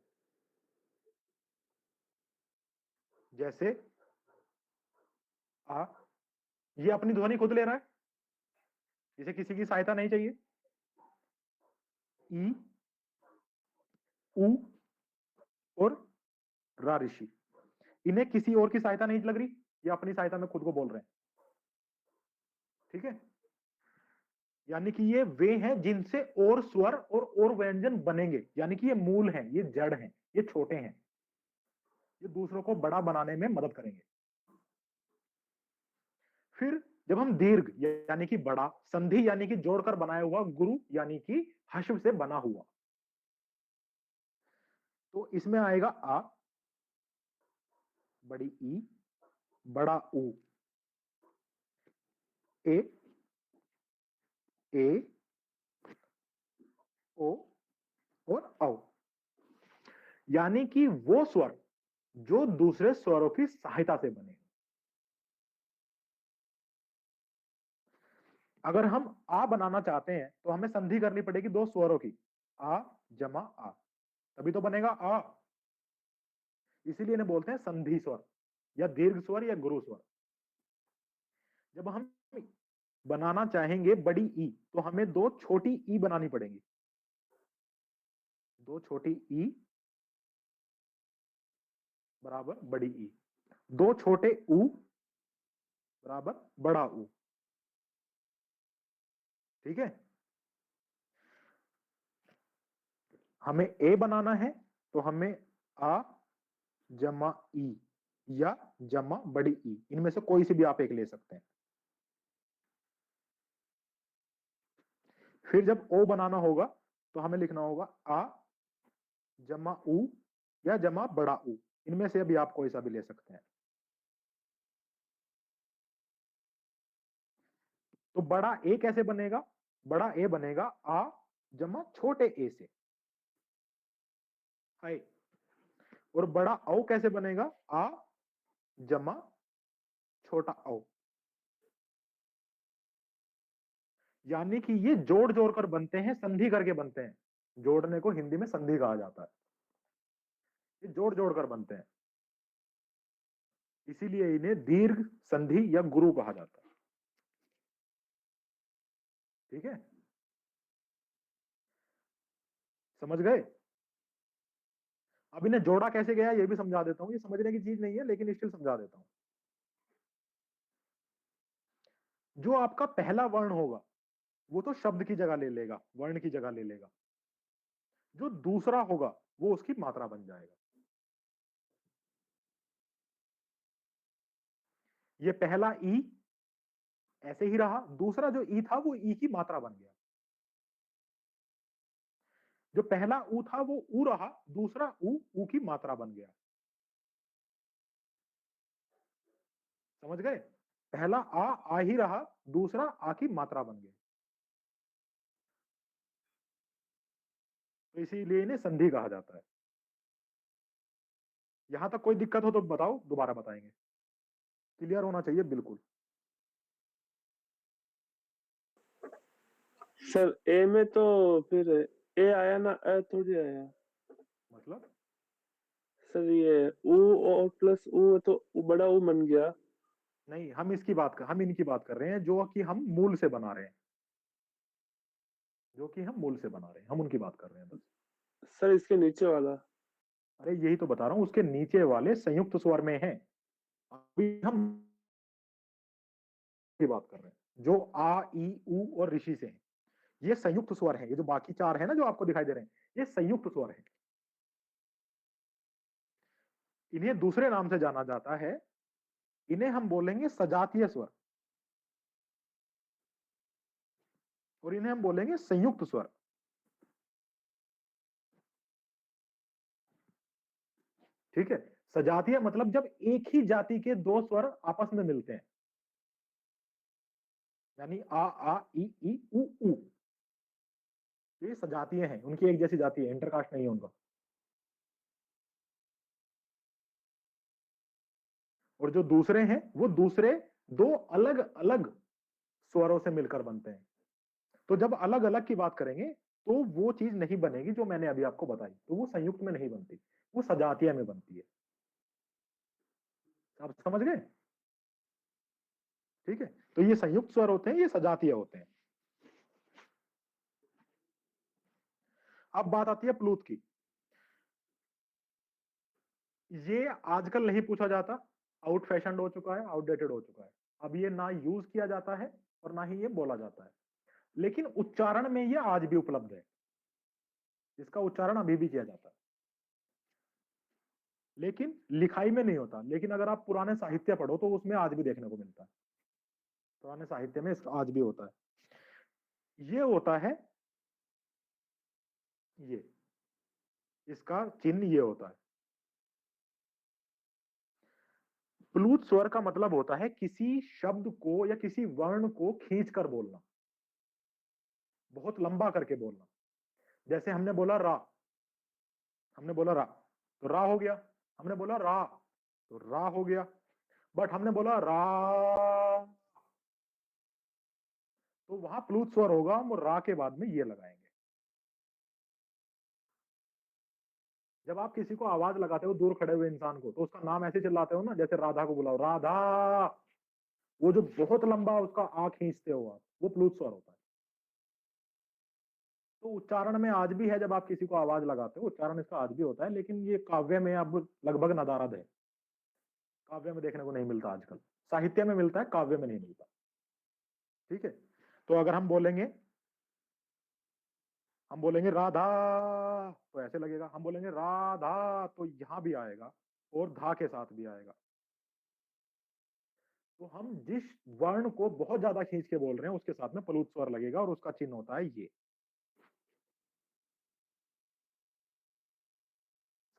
जैसे आ, ये अपनी ध्वनि खुद ले रहा है, इसे किसी की सहायता नहीं चाहिए। ई, उ और रा ऋषि, इन्हें किसी और की सहायता नहीं लग रही, ये अपनी सहायता में खुद को बोल रहे हैं। ठीक है, यानी कि ये वे हैं जिनसे और स्वर और व्यंजन बनेंगे, यानी कि ये मूल हैं, ये जड़ हैं, ये छोटे हैं, ये दूसरों को बड़ा बनाने में मदद करेंगे। फिर जब हम दीर्घ यानी कि बड़ा, संधि यानी कि जोड़कर बनाया हुआ, गुरु यानी कि हश्व से बना हुआ, तो इसमें आएगा आ, बड़ी ई, बड़ा ऊ, ए, ए, ओ और औ। यानी कि वो स्वर जो दूसरे स्वरों की सहायता से बने। अगर हम आ बनाना चाहते हैं तो हमें संधि करनी पड़ेगी दो स्वरों की, आ जमा आ, तभी तो बनेगा आ। इसीलिए इन्हें बोलते हैं संधि स्वर या दीर्घ स्वर या गुरु स्वर। जब हम बनाना चाहेंगे बड़ी ई तो हमें दो छोटी ई बनानी पड़ेगी, दो छोटी ई बराबर बड़ी ई, दो छोटे ऊ बराबर बड़ा ऊ। ठीक है, हमें ए बनाना है तो हमें आ जमा ई या जमा बड़ी ई, इनमें से कोई सी भी आप एक ले सकते हैं। फिर जब ओ बनाना होगा तो हमें लिखना होगा आ जमा ऊ या जमा बड़ा ऊ, इनमें से अभी आप कोई सा भी ले सकते हैं। तो बड़ा ए कैसे बनेगा? बड़ा ए बनेगा आ जमा छोटे ए से, है। और बड़ा औ कैसे बनेगा? आ जमा छोटा औ। यानी कि ये जोड़ जोड़ कर बनते हैं, संधि करके बनते हैं। जोड़ने को हिंदी में संधि कहा जाता है, ये जोड़ जोड़ कर बनते हैं, इसीलिए इन्हें दीर्घ संधि या गुरु कहा जाता है। ठीक है, समझ गए? अब इन्हें जोड़ा कैसे गया ये भी समझा देता हूं, ये समझने की चीज नहीं है लेकिन स्टिल समझा देता हूं। जो आपका पहला वर्ण होगा वो तो शब्द की जगह ले लेगा, वर्ण की जगह ले लेगा। जो दूसरा होगा वो उसकी मात्रा बन जाएगा। ये पहला ई ऐसे ही रहा, दूसरा जो ई था वो ई की मात्रा बन गया। जो पहला ऊ था वो ऊ रहा, दूसरा ऊ की मात्रा बन गया। समझ गए? पहला आ ही रहा, दूसरा आ की मात्रा बन गया, तो इसीलिए इन्हें संधि कहा जाता है। यहां तक कोई दिक्कत हो तो बताओ, दोबारा बताएंगे, क्लियर होना चाहिए बिल्कुल। सर ए में तो फिर ए आया ना, ए थोड़ी आया। मतलब सर ये ऊ और प्लस ऊ तो बड़ा ऊ बन गया। नहीं, हम इनकी बात कर रहे हैं जो कि हम मूल से बना रहे हैं, जो कि हम मूल से बना रहे हैं, हम उनकी बात कर रहे हैं बस। सर इसके नीचे वाला। अरे यही तो बता रहा हूं, उसके नीचे वाले संयुक्त स्वर में है, अभी हम की बात कर रहे हैं जो आ ई उ और ऋषि से हैं। ये संयुक्त स्वर है, ये जो बाकी चार है ना जो आपको दिखाई दे रहे हैं, ये संयुक्त स्वर है। इन्हें दूसरे नाम से जाना जाता है, इन्हें हम बोलेंगे सजातीय स्वर। और इन्हें हम बोलेंगे संयुक्त स्वर। ठीक है, सजातीय मतलब जब एक ही जाति के दो स्वर आपस में मिलते हैं, यानी आ ई उ। ये सजातीय हैं, उनकी एक जैसी जाति है, इंटरकास्ट नहीं है उनका। और जो दूसरे हैं वो दूसरे दो अलग अलग स्वरों से मिलकर बनते हैं। तो जब अलग अलग की बात करेंगे तो वो चीज नहीं बनेगी जो मैंने अभी आपको बताई, तो वो संयुक्त में नहीं बनती, वो सजातीय में बनती है। आप समझ गए? ठीक है, तो ये संयुक्त स्वर होते हैं, ये सजातीय होते हैं। अब बात आती है प्लूत की। ये आजकल नहीं पूछा जाता, आउट फैशन हो चुका है, आउटडेटेड हो चुका है। अब ये ना यूज किया जाता है और ना ही ये बोला जाता है, लेकिन उच्चारण में ये आज भी उपलब्ध है, इसका उच्चारण अभी भी किया जाता है, लेकिन लिखाई में नहीं होता। लेकिन अगर आप पुराने साहित्य पढ़ो तो उसमें आज भी देखने को मिलता है, पुराने साहित्य में इसका आज भी होता है। ये होता है, ये इसका चिन्ह ये होता है। प्लूत स्वर का मतलब होता है किसी शब्द को या किसी वर्ण को खींच कर बोलना, बहुत लंबा करके बोलना। जैसे हमने बोला रा, हमने बोला रा तो रा हो गया, हमने बोला रा तो रा हो गया। बट हमने बोला रा तो वहां प्लूत स्वर होगा, हम रा के बाद में ये लगाएंगे। जब आप किसी को आवाज लगाते हो दूर खड़े हुए इंसान को, तो उसका नाम ऐसे चिल्लाते हो ना, जैसे राधा को बुलाओ राधा, वो जो बहुत लंबा उसका आ खींचते हो आप, वो प्लूत स्वर होता है। तो उच्चारण में आज भी है, जब आप किसी को आवाज लगाते हो उच्चारण इसका आज भी होता है, लेकिन ये काव्य में अब लगभग नदारद है, काव्य में देखने को नहीं मिलता आजकल। साहित्य में मिलता है, काव्य में नहीं मिलता। ठीक है, तो अगर हम बोलेंगे राधा तो ऐसे लगेगा, हम बोलेंगे राधा तो यहां भी आएगा और धा के साथ भी आएगा। तो हम जिस वर्ण को बहुत ज्यादा खींच के बोल रहे हैं उसके साथ में प्लूत स्वर लगेगा और उसका चिन्ह होता है ये।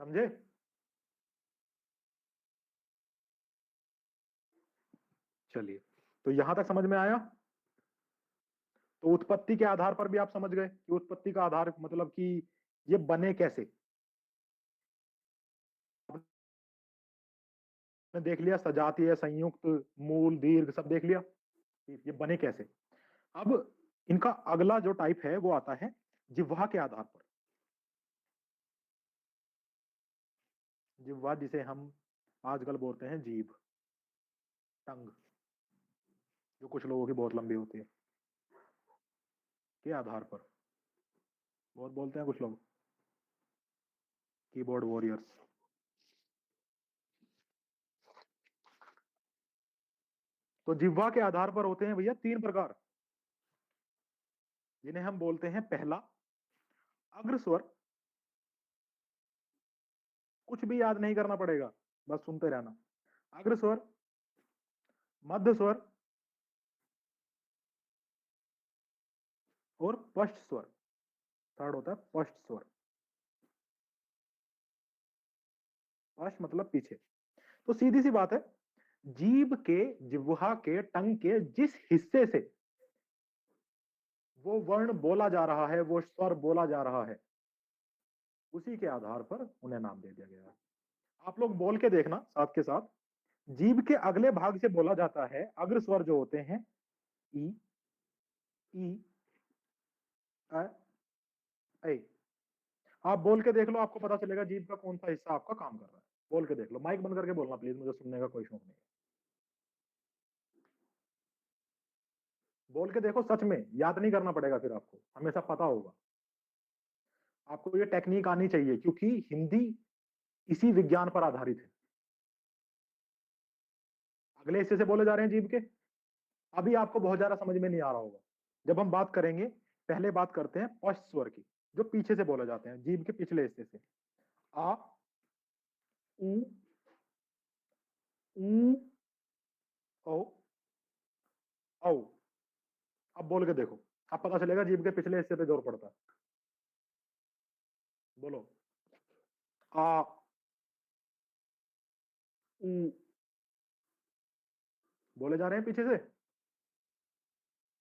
समझे? चलिए, तो यहां तक समझ में आया। तो उत्पत्ति के आधार पर भी आप समझ गए कि उत्पत्ति का आधार मतलब कि ये बने कैसे। आपने देख लिया सजातीय, संयुक्त, मूल, दीर्घ सब देख लिया कि ये बने कैसे। अब इनका अगला जो टाइप है वो आता है जिह्वा के आधार पर। जिह्वा जिसे हम आजकल बोलते हैं जीभ, टंग, जो कुछ लोगों की बहुत लंबी होती है, के आधार पर बहुत बोलते हैं कुछ लोग, कीबोर्ड वॉरियर्स। तो जिह्वा के आधार पर होते हैं भैया तीन प्रकार, जिन्हें हम बोलते हैं पहला अग्र स्वर। कुछ भी याद नहीं करना पड़ेगा, बस सुनते रहना। अग्र स्वर, मध्य स्वर और पश्च स्वर। थर्ड होता है पश्च स्वर। पश्च मतलब पीछे। तो सीधी सी बात है, जीभ के, जिह्वा के, टंग के जिस हिस्से से वो वर्ण बोला जा रहा है, वो स्वर बोला जा रहा है, उसी के आधार पर उन्हें नाम दे दिया गया है। आप लोग बोल के देखना साथ के साथ। जीभ के अगले भाग से बोला जाता है अग्र स्वर जो होते हैं ई, ई, अ, ऐ। आप बोल के देख लो, आपको पता चलेगा जीभ का कौन सा हिस्सा आपका काम कर रहा है। बोल के देख लो, माइक बंद करके बोलना प्लीज, मुझे सुनने का कोई शौक नहीं है। बोल के देखो, सच में याद नहीं करना पड़ेगा, फिर आपको हमेशा पता होगा। आपको ये टेक्निक आनी चाहिए, क्योंकि हिंदी इसी विज्ञान पर आधारित है। अगले हिस्से से बोले जा रहे हैं जीभ के, अभी आपको बहुत ज्यादा समझ में नहीं आ रहा होगा। जब हम बात करेंगे, पहले बात करते हैं पश्च स्वर की, जो पीछे से बोले जाते हैं, जीभ के पिछले हिस्से से। आ, उ, ऊ, ओ, औ। अब बोल के देखो, अब पता चलेगा जीभ के पिछले हिस्से पे जोर पड़ता है। बोलो, आ, ऊ, बोले जा रहे हैं पीछे से,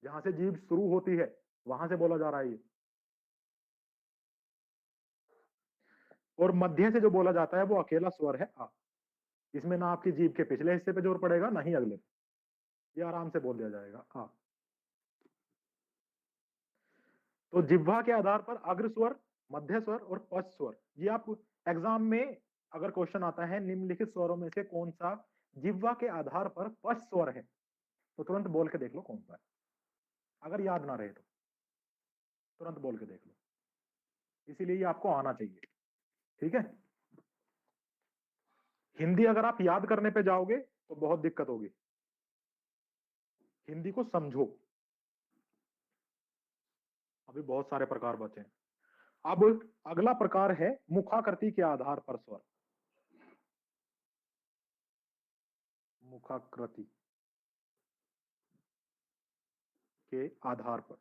जहां से जीभ शुरू होती है वहां से बोला जा रहा है ये। और मध्य से जो बोला जाता है वो अकेला स्वर है आ। इसमें ना आपकी जीभ के पिछले हिस्से पे जोर पड़ेगा ना ही अगले पे, ये आराम से बोल दिया जाएगा आ। तो जिह्वा के आधार पर अग्र स्वर, मध्य स्वर और पश्च स्वर, ये आप एग्जाम में अगर क्वेश्चन आता है निम्नलिखित स्वरों में से कौन सा जिह्वा के आधार पर पश्च स्वर है, तो तुरंत बोल के देख लो कौन सा है। अगर याद ना रहे तो तुरंत बोल के देख लो, इसीलिए ये आपको आना चाहिए। ठीक है, हिंदी अगर आप याद करने पे जाओगे तो बहुत दिक्कत होगी, हिंदी को समझो। अभी बहुत सारे प्रकार बचे हैं। अब अगला प्रकार है मुखाकृति के आधार पर स्वर। मुखाकृति के आधार पर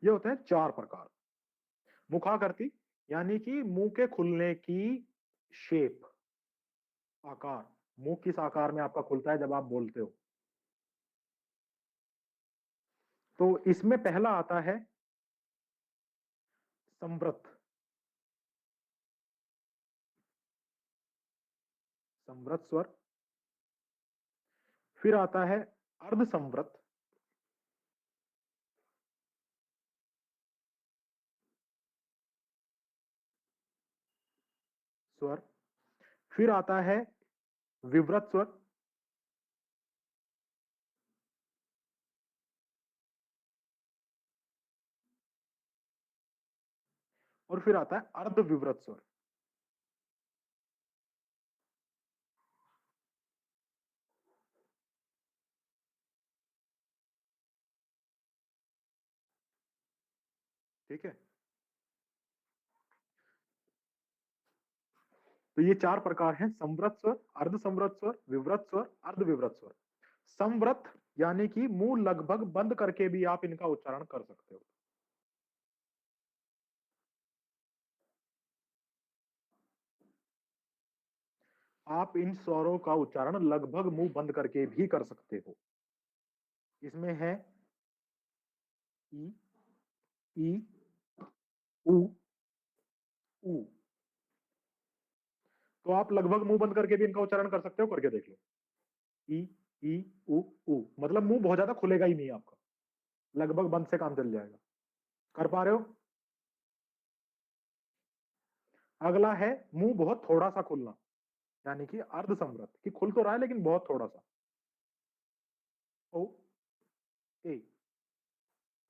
ये होते हैं 4 प्रकार। मुखाकृति यानी कि मुंह के खुलने की शेप, आकार, मुंह किस आकार में आपका खुलता है जब आप बोलते हो। तो इसमें पहला आता है संवृत, संवृत स्वर। फिर आता है अर्ध संवृत, स्वर। फिर आता है विवृत स्वर, और फिर आता है अर्ध विवृत स्वर। ठीक है, तो ये 4 प्रकार हैं, संवृत स्वर, अर्ध संवृत स्वर, विवृत स्वर, अर्ध विवृत स्वर। संवृत यानी कि मुंह लगभग बंद करके भी आप इनका उच्चारण कर सकते हो। आप इन स्वरों का उच्चारण लगभग मुंह बंद करके भी कर सकते हो। इसमें है ई, ई, उ, ऊ। तो आप लगभग मुंह बंद करके भी इनका उच्चारण कर सकते हो, करके देख लो। ई, ई, उ, मतलब मुंह बहुत ज्यादा खुलेगा ही नहीं आपका, लगभग बंद से काम चल जाएगा। कर पा रहे हो? अगला है मुंह बहुत थोड़ा सा खुलना, यानी कि अर्ध संवृत, कि खुल तो रहा है लेकिन बहुत थोड़ा सा। ओ, ए,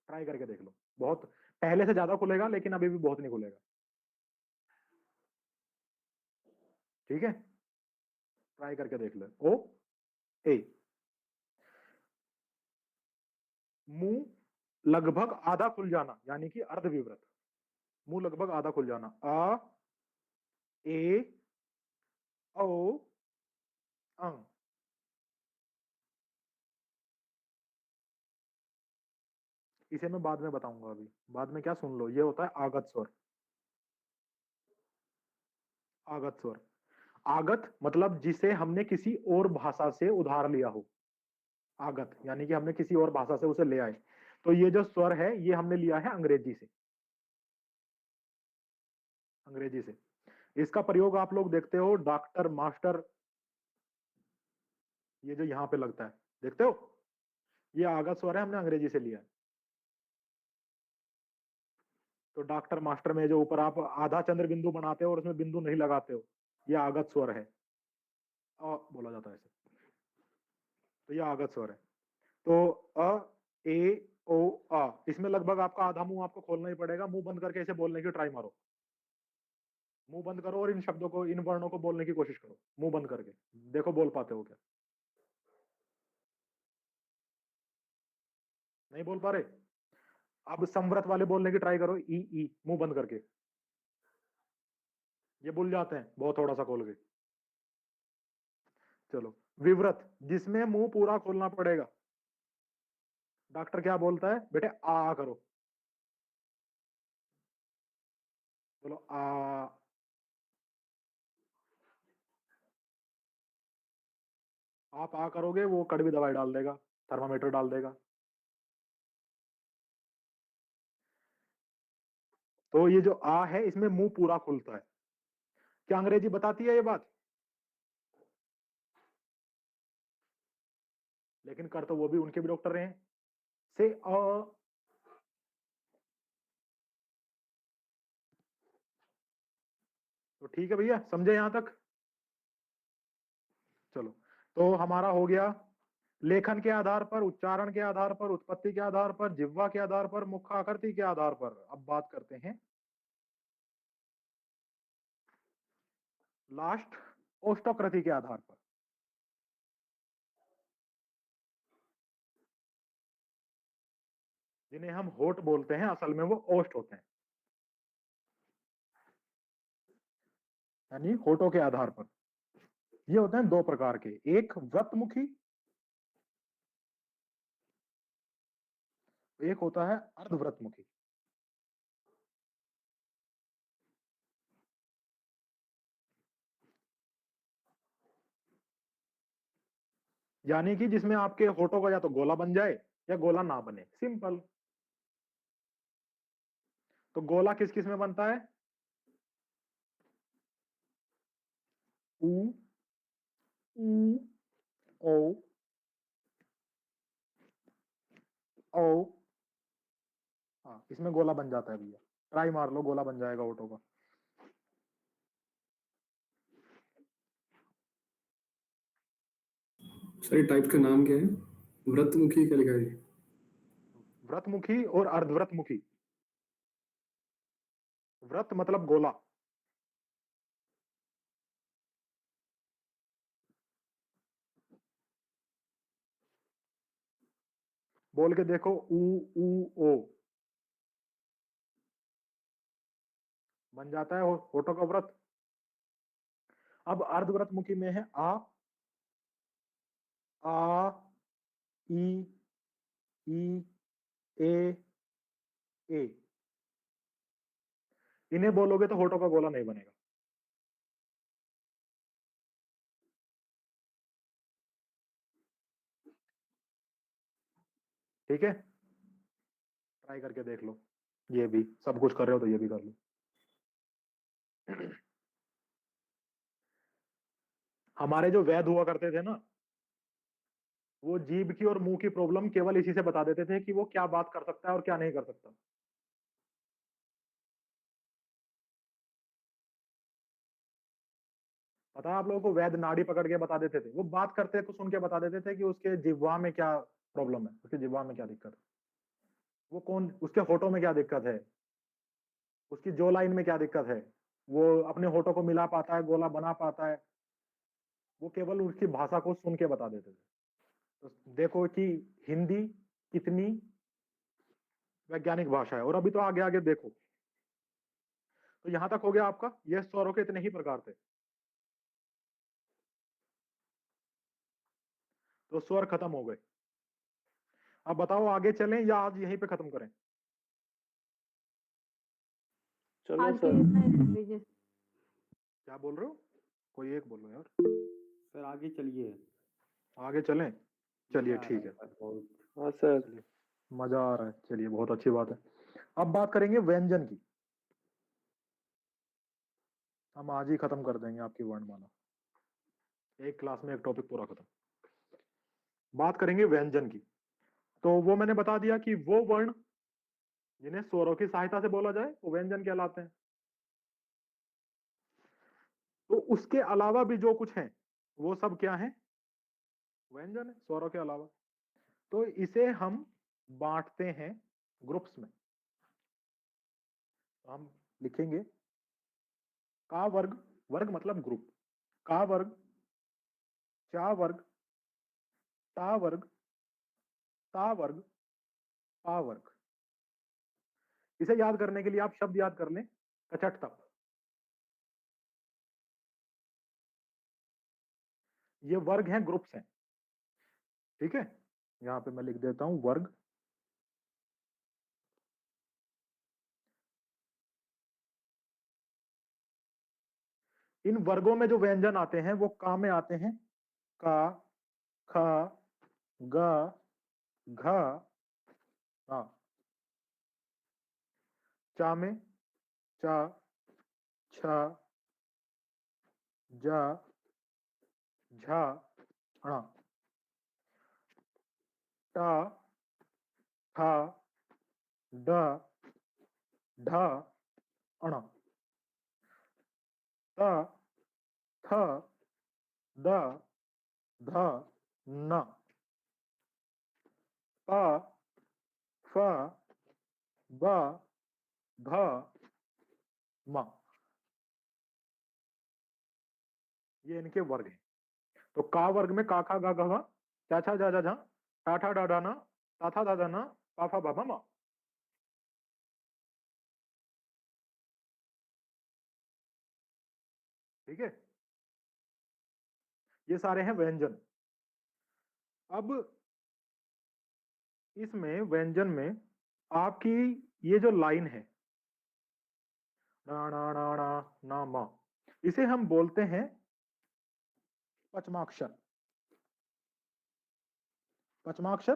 ट्राई करके देख लो, बहुत पहले से ज्यादा खुलेगा लेकिन अभी भी बहुत नहीं खुलेगा। ठीक है, ट्राई करके देख लो। ओ, ए। मुंह लगभग आधा खुल जाना, यानी कि अर्ध विवृत, मुंह लगभग आधा खुल जाना। आ, ए, ओ, अंग। इसे मैं बाद में बताऊंगा, अभी बाद में क्या सुन लो, ये होता है आगत स्वर। आगत स्वर, आगत मतलब जिसे हमने किसी और भाषा से उधार लिया हो। आगत यानी कि हमने किसी और भाषा से उसे ले आए। तो ये जो स्वर है ये हमने लिया है अंग्रेजी से, अंग्रेजी से। इसका प्रयोग आप लोग देखते हो डॉक्टर, मास्टर, ये जो यहाँ पे लगता है देखते हो, ये आगत स्वर है, हमने अंग्रेजी से लिया है। तो डॉक्टर मास्टर में जो ऊपर आप आधा चंद्र बिंदु बनाते हो और उसमें बिंदु नहीं लगाते हो, ये आगत स्वर है, बोला जाता है इसे। तो ये आगत स्वर है। तो अ, ए, ओ, आ, इसमें लगभग आपका आधा मुंह आपको खोलना ही पड़ेगा। मुंह बंद करके इसे बोलने की ट्राई मारो, मुंह बंद करो और इन शब्दों को, इन वर्णों को बोलने की कोशिश करो मुंह बंद करके, देखो बोल पाते हो क्या। नहीं बोल पा रहे? अब संवृत वाले बोलने की ट्राई करो, ई, मुंह बंद करके, ये भूल जाते हैं बहुत थोड़ा सा खोल के। चलो, विवृत जिसमें मुंह पूरा खोलना पड़ेगा, डॉक्टर क्या बोलता है, बेटे आ करो, बोलो आ। आप आ करोगे, वो कड़वी दवाई डाल देगा, थर्मामीटर डाल देगा। तो ये जो आ है, इसमें मुंह पूरा खुलता है। क्या अंग्रेजी बताती है ये बात? लेकिन कर तो वो भी उनके भी डॉक्टर रहे हैं। से तो ठीक है भैया, समझे यहां तक? चलो, तो हमारा हो गया लेखन के आधार पर, उच्चारण के आधार पर, उत्पत्ति के आधार पर, जिह्वा के आधार पर, मुखाकृति के आधार पर। अब बात करते हैं लास्ट, ओष्ठकृति के आधार पर। जिन्हें हम होठ बोलते हैं, असल में वो ओष्ठ होते हैं, यानी होठों के आधार पर। ये होते हैं दो प्रकार के, एक व्रतमुखी, एक होता है अर्धव्रतमुखी। यानी कि जिसमें आपके होठों का या तो गोला बन जाए या गोला ना बने, सिंपल। तो गोला किस किस में बनता है? ऊ, ऊ, ओ, ओ। हाँ, इसमें गोला बन जाता है भैया, ट्राई मार लो, गोला बन जाएगा होठों का। सर टाइप का नाम क्या है? व्रतमुखी का लिखा है। व्रतमुखी और अर्धव्रतमुखी। व्रत मतलब गोला, बोल के देखो, ऊ, ओ, बन जाता है होठों का व्रत। अब अर्धव्रतमुखी में है आ, ई, ई, ए। इन्हें बोलोगे तो होठों का गोला नहीं बनेगा। ठीक है, ट्राई करके देख लो। ये भी सब कुछ कर रहे हो तो ये भी कर लो। हमारे जो वैद हुआ करते थे ना, वो जीभ की और मुंह की प्रॉब्लम केवल इसी से बता देते थे कि वो क्या बात कर सकता है और क्या नहीं कर सकता। पता है आप लोगों को, वैद नाड़ी पकड़ के बता देते थे, वो बात करते तो सुन के बता देते थे कि उसके जिह्वा में क्या प्रॉब्लम है, उसके जिह्वा में क्या दिक्कत है, वो कौन, उसके होठों में क्या दिक्कत है, उसकी जो लाइन में क्या दिक्कत है, वो अपने होठों को मिला पाता है, गोला बना पाता है। वो केवल उसकी भाषा को सुन के बता देते थे। तो देखो कि हिंदी कितनी वैज्ञानिक भाषा है। और अभी तो आगे आगे देखो, तो यहां तक हो गया आपका, ये स्वरों के इतने ही प्रकार थे। तो स्वर खत्म हो गए। अब बताओ आगे चलें या आज यहीं पे खत्म करें? चलो आगे सर। जितना लीजिए। क्या बोल रहे हो? कोई एक बोलो यार। सर आगे चलिए। आगे चलें, चलिए मजा आ ठीक रहा है। सर बहुत। हाँ सर। चलिए, मजा आ रहा है, चलिए बहुत अच्छी बात है। अब बात करेंगे व्यंजन की। हम आज ही खत्म कर देंगे आपकी वर्णमाला, एक क्लास में एक टॉपिक पूरा खत्म। बात करेंगे व्यंजन की। तो वो मैंने बता दिया कि वो वर्ण जिन्हें स्वरों की सहायता से बोला जाए वो व्यंजन कहलाते हैं। तो उसके अलावा भी जो कुछ है वो सब क्या है? व्यंजन है, स्वरों के अलावा। तो इसे हम बांटते हैं ग्रुप्स में। तो हम लिखेंगे का वर्ग, वर्ग मतलब ग्रुप, का वर्ग, चा वर्ग, ता वर्ग, ता वर्ग, पा वर्ग। इसे याद करने के लिए आप शब्द याद कर लें, कचट तप। ये वर्ग हैं, ग्रुप्स हैं। ठीक है, यहां पे मैं लिख देता हूं वर्ग इन वर्गों में जो व्यंजन आते हैं वो का में आते हैं, का, ख, ग, घ, हाँ। चा में चा, छ, जा, झा, ण, टा, ठा, ड, ढ, अण, त, थ, द, ध, न, प, फ, ब, भ, म। ये इनके वर्ग हैं। तो का वर्ग में का, खा, गा, घ, घ, चा, छा, जा, जा, झा, टा, ठा, डा, डा, ना, ता, था, दा, दा, ना, पा, फा, बा, भा, मा। ठीक है, ये सारे हैं व्यंजन। अब इसमें व्यंजन में आपकी ये जो लाइन है ना ना ना ना ना मा, इसे हम बोलते हैं पचमाक्षर। पचमाक्षर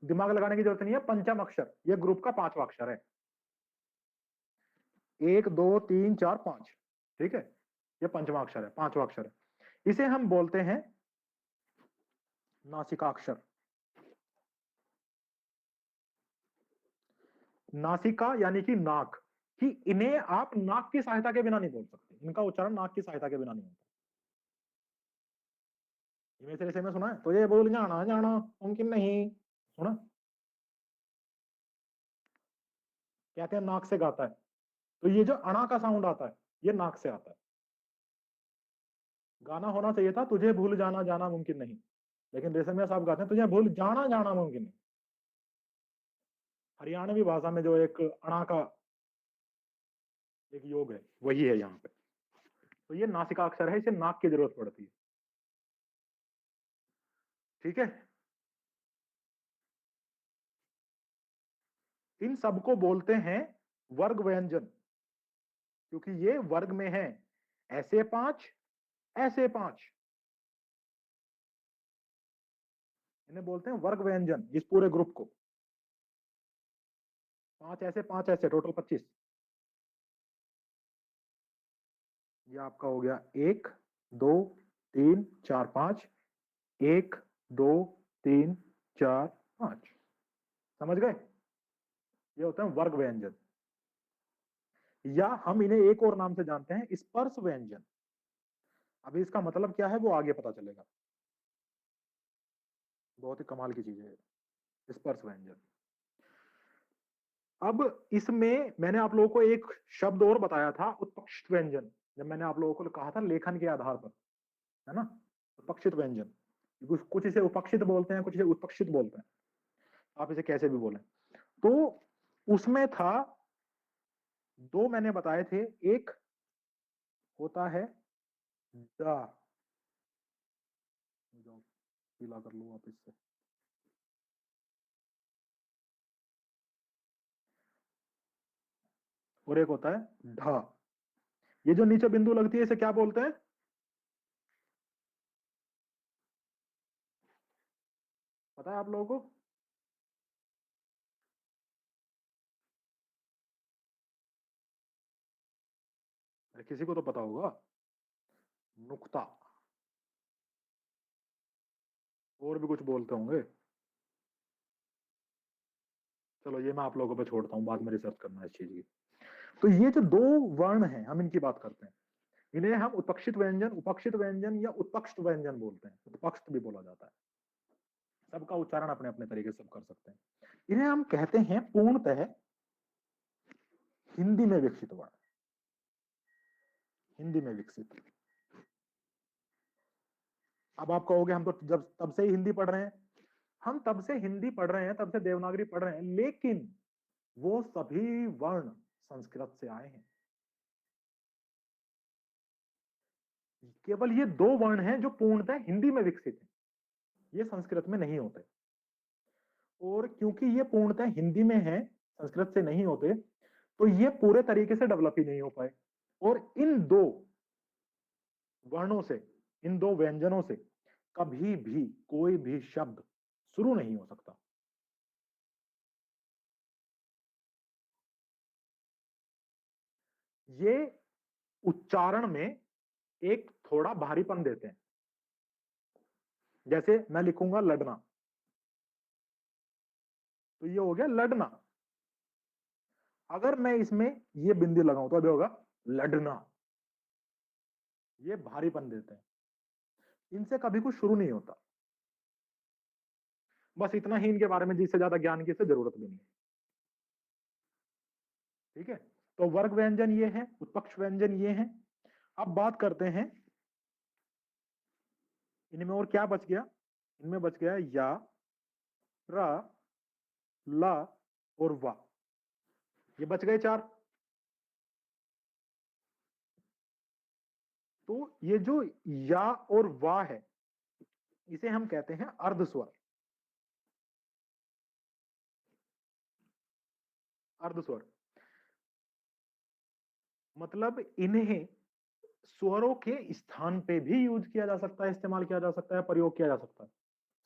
दिमाग लगाने की जरूरत नहीं है, पंचम अक्षर, ये ग्रुप का पांचवा अक्षर है। 1 2 3 4 5, ठीक है, ये पंचमा अक्षर है, पांचवा अक्षर है। इसे हम बोलते हैं नासिकाक्षर। नासिका यानी कि नाक, कि इन्हें आप नाक की सहायता के बिना नहीं बोल सकते, इनका उच्चारण नाक की सहायता के बिना नहीं होता। इमेज में सुना है, तो ये बोल जाना जाना मुमकिन नहीं, सुना? कहते हैं नाक से गाता है, तो ये जो अणा का साउंड आता है ये नाक से आता है। गाना होना चाहिए था तुझे भूल जाना जाना मुमकिन नहीं, लेकिन रेशमिया साहब गाते हैं तुझे भूल जाना जाना मुमकिन नहीं। हरियाणवी भाषा में जो एक अणा का एक योग है वही है यहाँ पे। तो ये नासिका अक्षर है, इसे नाक की जरूरत पड़ती है। ठीक है, इन सबको बोलते हैं वर्ग व्यंजन, क्योंकि ये वर्ग में है। ऐसे 5, ऐसे 5, इन्हें बोलते हैं वर्ग व्यंजन, इस पूरे ग्रुप को। 5 ऐसे 5 ऐसे, टोटल 25। ये आपका हो गया 1 2 3 4 5, 1 2 3 4 5। समझ गए? ये होते हैं वर्ग व्यंजन, या हम इन्हें एक और नाम से जानते हैं, स्पर्श व्यंजन। अभी इसका मतलब क्या है वो आगे पता चलेगा, बहुत ही कमाल की चीज है स्पर्श व्यंजन। अब इसमें मैंने आप लोगों को एक शब्द और बताया था, उत्पक्षित व्यंजन, जब मैंने आप लोगों को कहा था लेखन के आधार पर, है ना, उत्पक्षित व्यंजन। कुछ इसे उपक्षित बोलते हैं, कुछ इसे उत्पक्षित बोलते हैं, आप इसे कैसे भी बोलें। तो उसमें था 2 मैंने बताए थे, एक होता है दा, पीला कर लो वापस से, और एक होता है ढ। ये जो नीचे बिंदु लगती है इसे क्या बोलते हैं? पता है आप लोगों को? अरे किसी को तो पता होगा, नुक्ता। और भी कुछ बोलते होंगे, चलो ये मैं आप लोगों पे छोड़ता हूँ, बाद में रिसर्च करना इस चीज की। तो ये जो 2 वर्ण हैं हम इनकी बात करते हैं, इन्हें हम उत्पक्षित व्यंजन, उपक्षित व्यंजन या उत्पक्षित व्यंजन बोलते हैं, उत्पक्षित भी बोला जाता है। सबका उच्चारण अपने अपने तरीके से सब कर सकते हैं। इन्हें हम कहते हैं पूर्णतः हिंदी में विकसित वर्ण, हिंदी में विकसित। अब आप कहोगे हम तो जब तब से ही हिंदी पढ़ रहे हैं, हम तब से हिंदी पढ़ रहे हैं, तब से देवनागरी पढ़ रहे हैं, लेकिन वो सभी वर्ण संस्कृत से आए हैं। केवल ये 2 वर्ण हैं जो पूर्णतः हिंदी में विकसित हैं, ये संस्कृत में नहीं होते। और क्योंकि ये पूर्णतः हिंदी में है, संस्कृत से नहीं होते, तो ये पूरे तरीके से डेवलप ही नहीं हो पाए। और इन 2 वर्णों से, इन दो व्यंजनों से कभी भी कोई भी शब्द शुरू नहीं हो सकता। ये उच्चारण में एक थोड़ा भारीपन देते हैं। जैसे मैं लिखूंगा लडना, तो ये हो गया लडना। अगर मैं इसमें ये बिंदी लगाऊं तो अभी होगा लडना। ये भारीपन देते हैं, इनसे कभी कुछ शुरू नहीं होता। बस इतना ही इनके बारे में, जिससे ज्यादा ज्ञान की इससे जरूरत भी नहीं है। ठीक है, तो वर्ग व्यंजन ये है, उत्पक्ष व्यंजन ये है। अब बात करते हैं इनमें और क्या बच गया। इनमें बच गया या, रा, ला और वा। ये बच गए चार। तो ये जो या और वा है, इसे हम कहते हैं अर्धस्वर। अर्धस्वर मतलब इन्हें स्वरों के स्थान पे भी यूज किया जा सकता है, इस्तेमाल किया जा सकता है, प्रयोग किया जा सकता है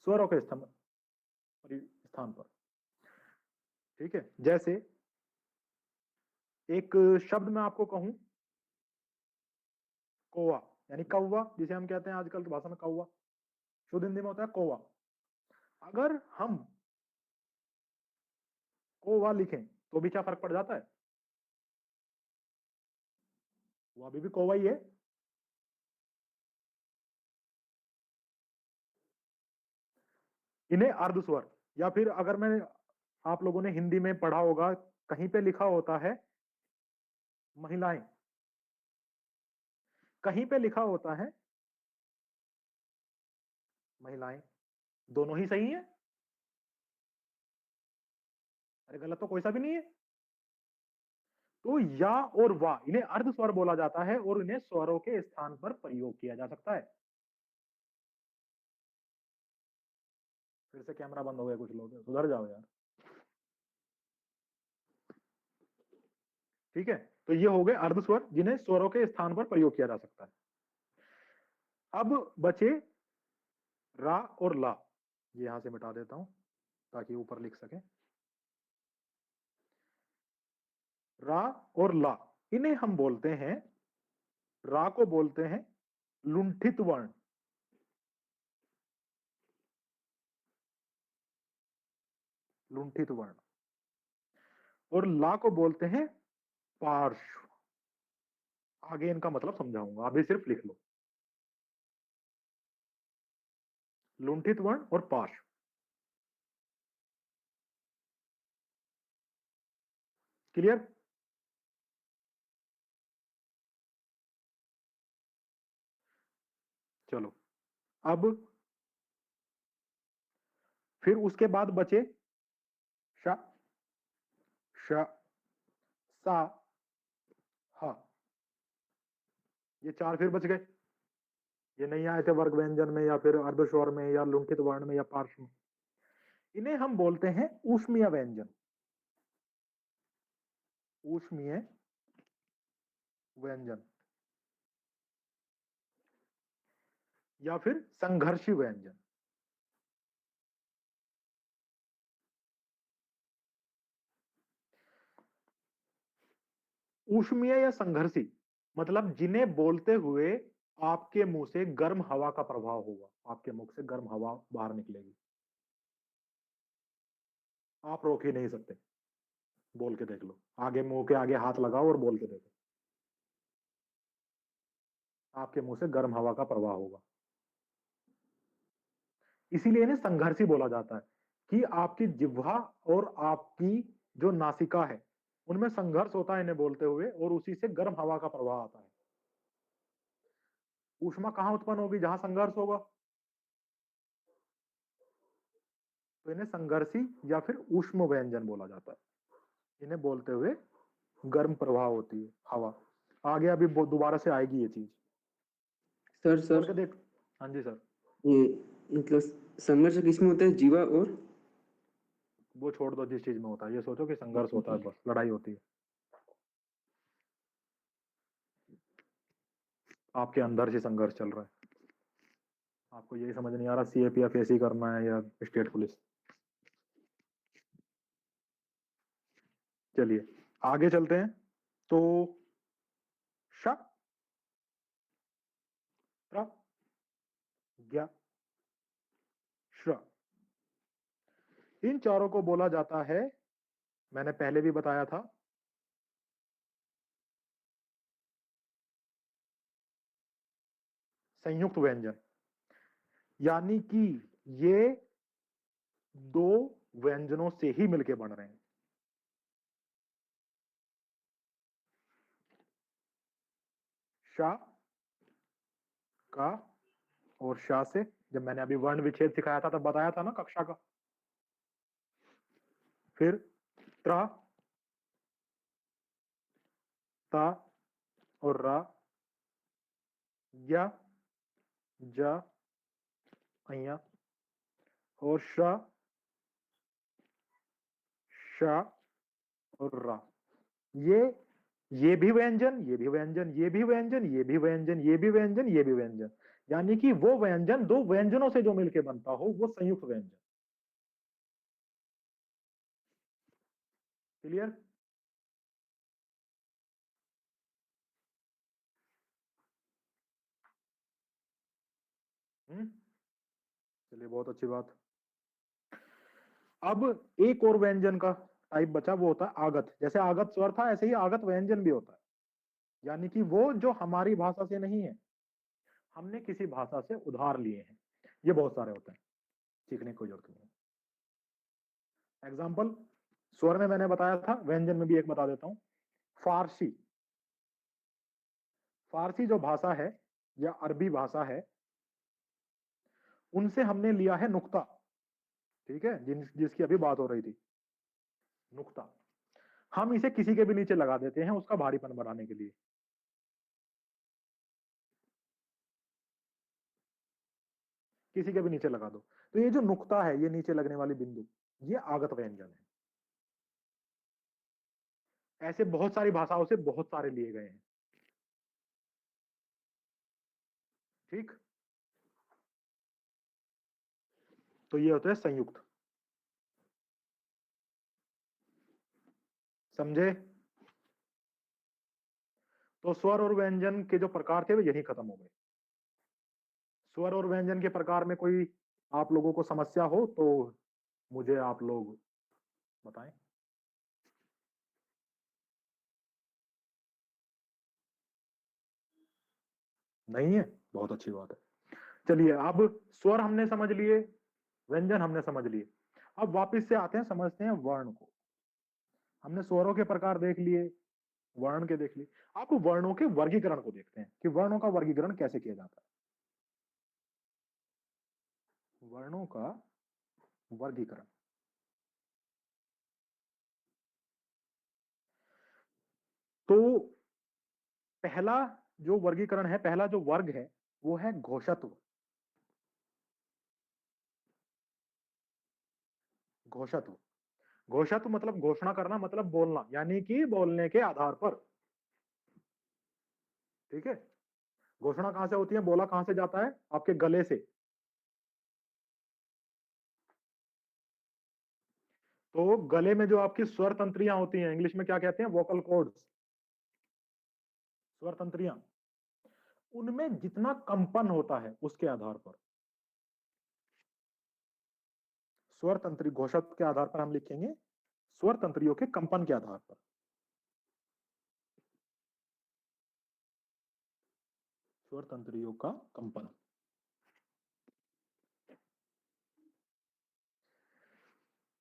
स्वरों के स्थान पर। ठीक है, जैसे एक शब्द मैं आपको कहूं कौवा, यानी कौवा, जिसे हम कहते हैं आजकल की भाषा में कौवा, शुद्ध हिंदी में होता है कौवा। अगर हम कौवा लिखें तो भी क्या फर्क पड़ जाता है? वो अभी भी कौवा ही है। इन्हें अर्धस्वर, या फिर अगर मैं, आप लोगों ने हिंदी में पढ़ा होगा, कहीं पे लिखा होता है महिलाएं, कहीं पे लिखा होता है महिलाएं, दोनों ही सही है। अरे गलत तो कोई सा भी नहीं है। तो या और वा, इन्हें अर्ध स्वर बोला जाता है और इन्हें स्वरों के स्थान पर प्रयोग किया जा सकता है। फिर से कैमरा बंद हो गया, कुछ लोग सुधर जाओ यार। ठीक है, तो ये हो गए अर्ध स्वर जिन्हें स्वरों के स्थान पर प्रयोग किया जा सकता है। अब बचे रा और ला। ये यहां से मिटा देता हूं ताकि ऊपर लिख सके। रा और ला, इन्हें हम बोलते हैं, रा को बोलते हैं लुंठित वर्ण, लुंठित वर्ण, और ला को बोलते हैं पार्श्व। आगे इनका मतलब समझाऊंगा, अभी सिर्फ लिख लो लुंठित वर्ण और पार्श्व। क्लियर? चलो, अब फिर उसके बाद बचे श, श, सा, हा। ये चार फिर बच गए। ये नहीं आए थे वर्ग व्यंजन में या फिर अर्धस्वर में या लुंठित वर्ण में या पार्श्व में। इन्हें हम बोलते हैं ऊष्मीय व्यंजन, ऊष्मीय व्यंजन या फिर संघर्षी व्यंजन। ऊष्मीय या संघर्षी मतलब जिन्हें बोलते हुए आपके मुंह से गर्म हवा का प्रभाव होगा, आपके मुख से गर्म हवा बाहर निकलेगी, आप रोक ही नहीं सकते। बोल के देख लो, आगे मुंह के आगे हाथ लगाओ और बोल के देखो, आपके मुंह से गर्म हवा का प्रवाह होगा। इसीलिए इन्हें संघर्षी बोला जाता है कि आपकी जिह्वा और आपकी जो नासिका है उनमें संघर्ष होता है इन्हें बोलते हुए, और उसी से गर्म हवा का प्रवाह आता है। ऊष्मा कहां उत्पन्न होगी? जहां संघर्ष होगा। तो इन्हें संघर्षी या फिर ऊष्म व्यंजन बोला जाता है। इन्हें बोलते हुए गर्म प्रवाह होती है हवा। आगे अभी दोबारा से आएगी ये चीज। सर बोल के सर देख। हाँ जी सर। ये मतलब संघर्ष किसमें होता है, जीवा और वो छोड़ दो, जिस चीज में होता है ये सोचो कि संघर्ष होता है, बस लड़ाई होती है। आपके अंदर से संघर्ष चल रहा है, आपको यही समझ नहीं आ रहा सीएपीएफ ऐसी करना है या स्टेट पुलिस। चलिए आगे चलते हैं। तो श, त्र, ज्ञ, श्र, इन चारों को बोला जाता है, मैंने पहले भी बताया था, संयुक्त व्यंजन। यानी कि ये दो व्यंजनों से ही मिलके बन रहे हैं। शा, का और शा से, जब मैंने अभी वर्ण विच्छेद सिखाया था तब बताया था ना कक्षा का। फिर त्र, ता और रा, या, जा, अया और शा, शा और रा। ये भी व्यंजन, ये भी व्यंजन, ये भी व्यंजन, ये भी व्यंजन, ये भी व्यंजन, ये भी व्यंजन। यानी कि वो व्यंजन दो व्यंजनों से जो मिलके बनता हो वो संयुक्त व्यंजन। क्लियर? चलिए बहुत अच्छी बात। अब एक और व्यंजन का टाइप बचा, वो होता है आगत। जैसे आगत स्वर था ऐसे ही आगत व्यंजन भी होता है। यानी कि वो जो हमारी भाषा से नहीं है, हमने किसी भाषा से उधार लिए हैं। ये बहुत सारे होते हैं, सीखने की कोई जरूरत नहीं है। एग्जाम्पल स्वर में मैंने बताया था, व्यंजन में भी एक बता देता हूं। फारसी, फारसी जो भाषा है या अरबी भाषा है, उनसे हमने लिया है नुक्ता। ठीक है, जिसकी अभी बात हो रही थी, नुक्ता। हम इसे किसी के भी नीचे लगा देते हैं उसका भारीपन बढ़ाने के लिए। किसी के भी नीचे लगा दो, तो ये जो नुक्ता है, ये नीचे लगने वाली बिंदु, ये आगत व्यंजन है। ऐसे बहुत सारी भाषाओं से बहुत सारे लिए गए हैं। ठीक, तो ये होते हैं संयुक्त। समझे? तो स्वर और व्यंजन के जो प्रकार थे वो यही खत्म हो गए। स्वर और व्यंजन के प्रकार में कोई आप लोगों को समस्या हो तो मुझे आप लोग बताएं। नहीं है? बहुत अच्छी बात है। चलिए अब स्वर हमने समझ लिए, व्यंजन हमने समझ लिए। अब वापस से आते हैं, समझते हैं वर्ण को। हमने स्वरों के प्रकार देख लिए, वर्ण के देख लिए। आप वर्णों के वर्गीकरण को देखते हैं कि वर्णों का वर्गीकरण कैसे किया जाता है। वर्णों का वर्गीकरण, तो पहला जो वर्गीकरण है, पहला जो वर्ग है, वो है घोषत्व। घोषत्व, घोषत्व मतलब घोषणा करना, मतलब बोलना, यानी कि बोलने के आधार पर। ठीक है, घोषणा कहां से होती है, बोला कहां से जाता है, आपके गले से। तो गले में जो आपकी स्वर तंत्रियां होती हैं, इंग्लिश में क्या कहते हैं, वोकल कॉर्ड्स, स्वर तंत्रियां, उनमें जितना कंपन होता है उसके आधार पर, स्वर तंत्री, घोषत्व के आधार पर हम लिखेंगे स्वर तंत्रियों के कंपन के आधार पर। स्वर तंत्रियों का कंपन।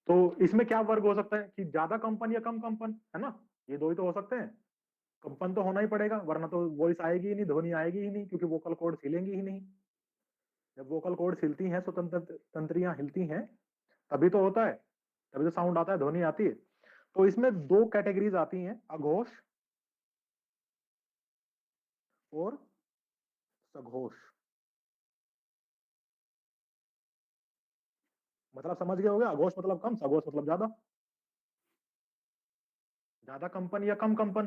तो इसमें क्या वर्ग हो सकता है कि ज्यादा कंपन या कम कंपन, है ना? ये दो ही तो हो सकते हैं। कंपन तो होना ही पड़ेगा, वरना तो वॉइस आएगी ही नहीं, ध्वनि आएगी ही नहीं, क्योंकि वोकल कॉर्ड हिलेंगी ही नहीं। जब वोकल कॉर्ड हिलती हैं, स्वतंत्र तंत्रियां हिलती हैं, तभी तो होता है, तभी तो साउंड आता है, ध्वनि आती है। तो इसमें दो कैटेगरीज आती हैं, अघोष और सघोष। मतलब समझ गए होगे, अघोष मतलब कम, सघोष मतलब ज्यादा। ज्यादा कंपन या कम कंपन।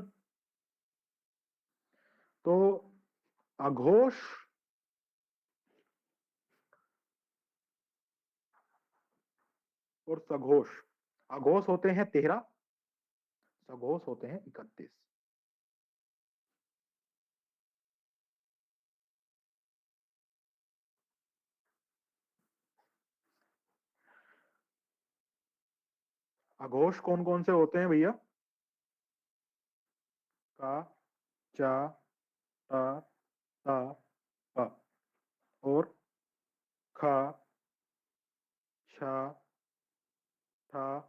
तो अघोष और सघोष। अघोष होते हैं 13, सघोष होते हैं 31। अघोष कौन कौन से होते हैं भैया? का, चा, टा, ता, पा और खा, छा, ठा,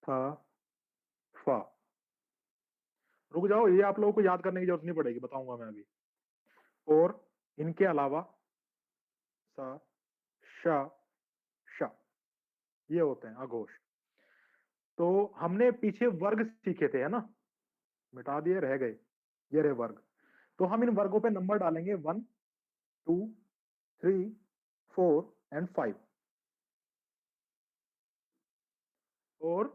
था, फा। रुक जाओ, ये आप लोगों को याद करने की जरूरत नहीं पड़ेगी, बताऊंगा मैं अभी। और इनके अलावा सा, शा, शा, ये होते हैं अघोष। तो हमने पीछे वर्ग सीखे थे, है ना? मिटा दिए, रह गए ये रहे वर्ग। तो हम इन वर्गों पे नंबर डालेंगे 1, 2, 3, 4 एंड 5। और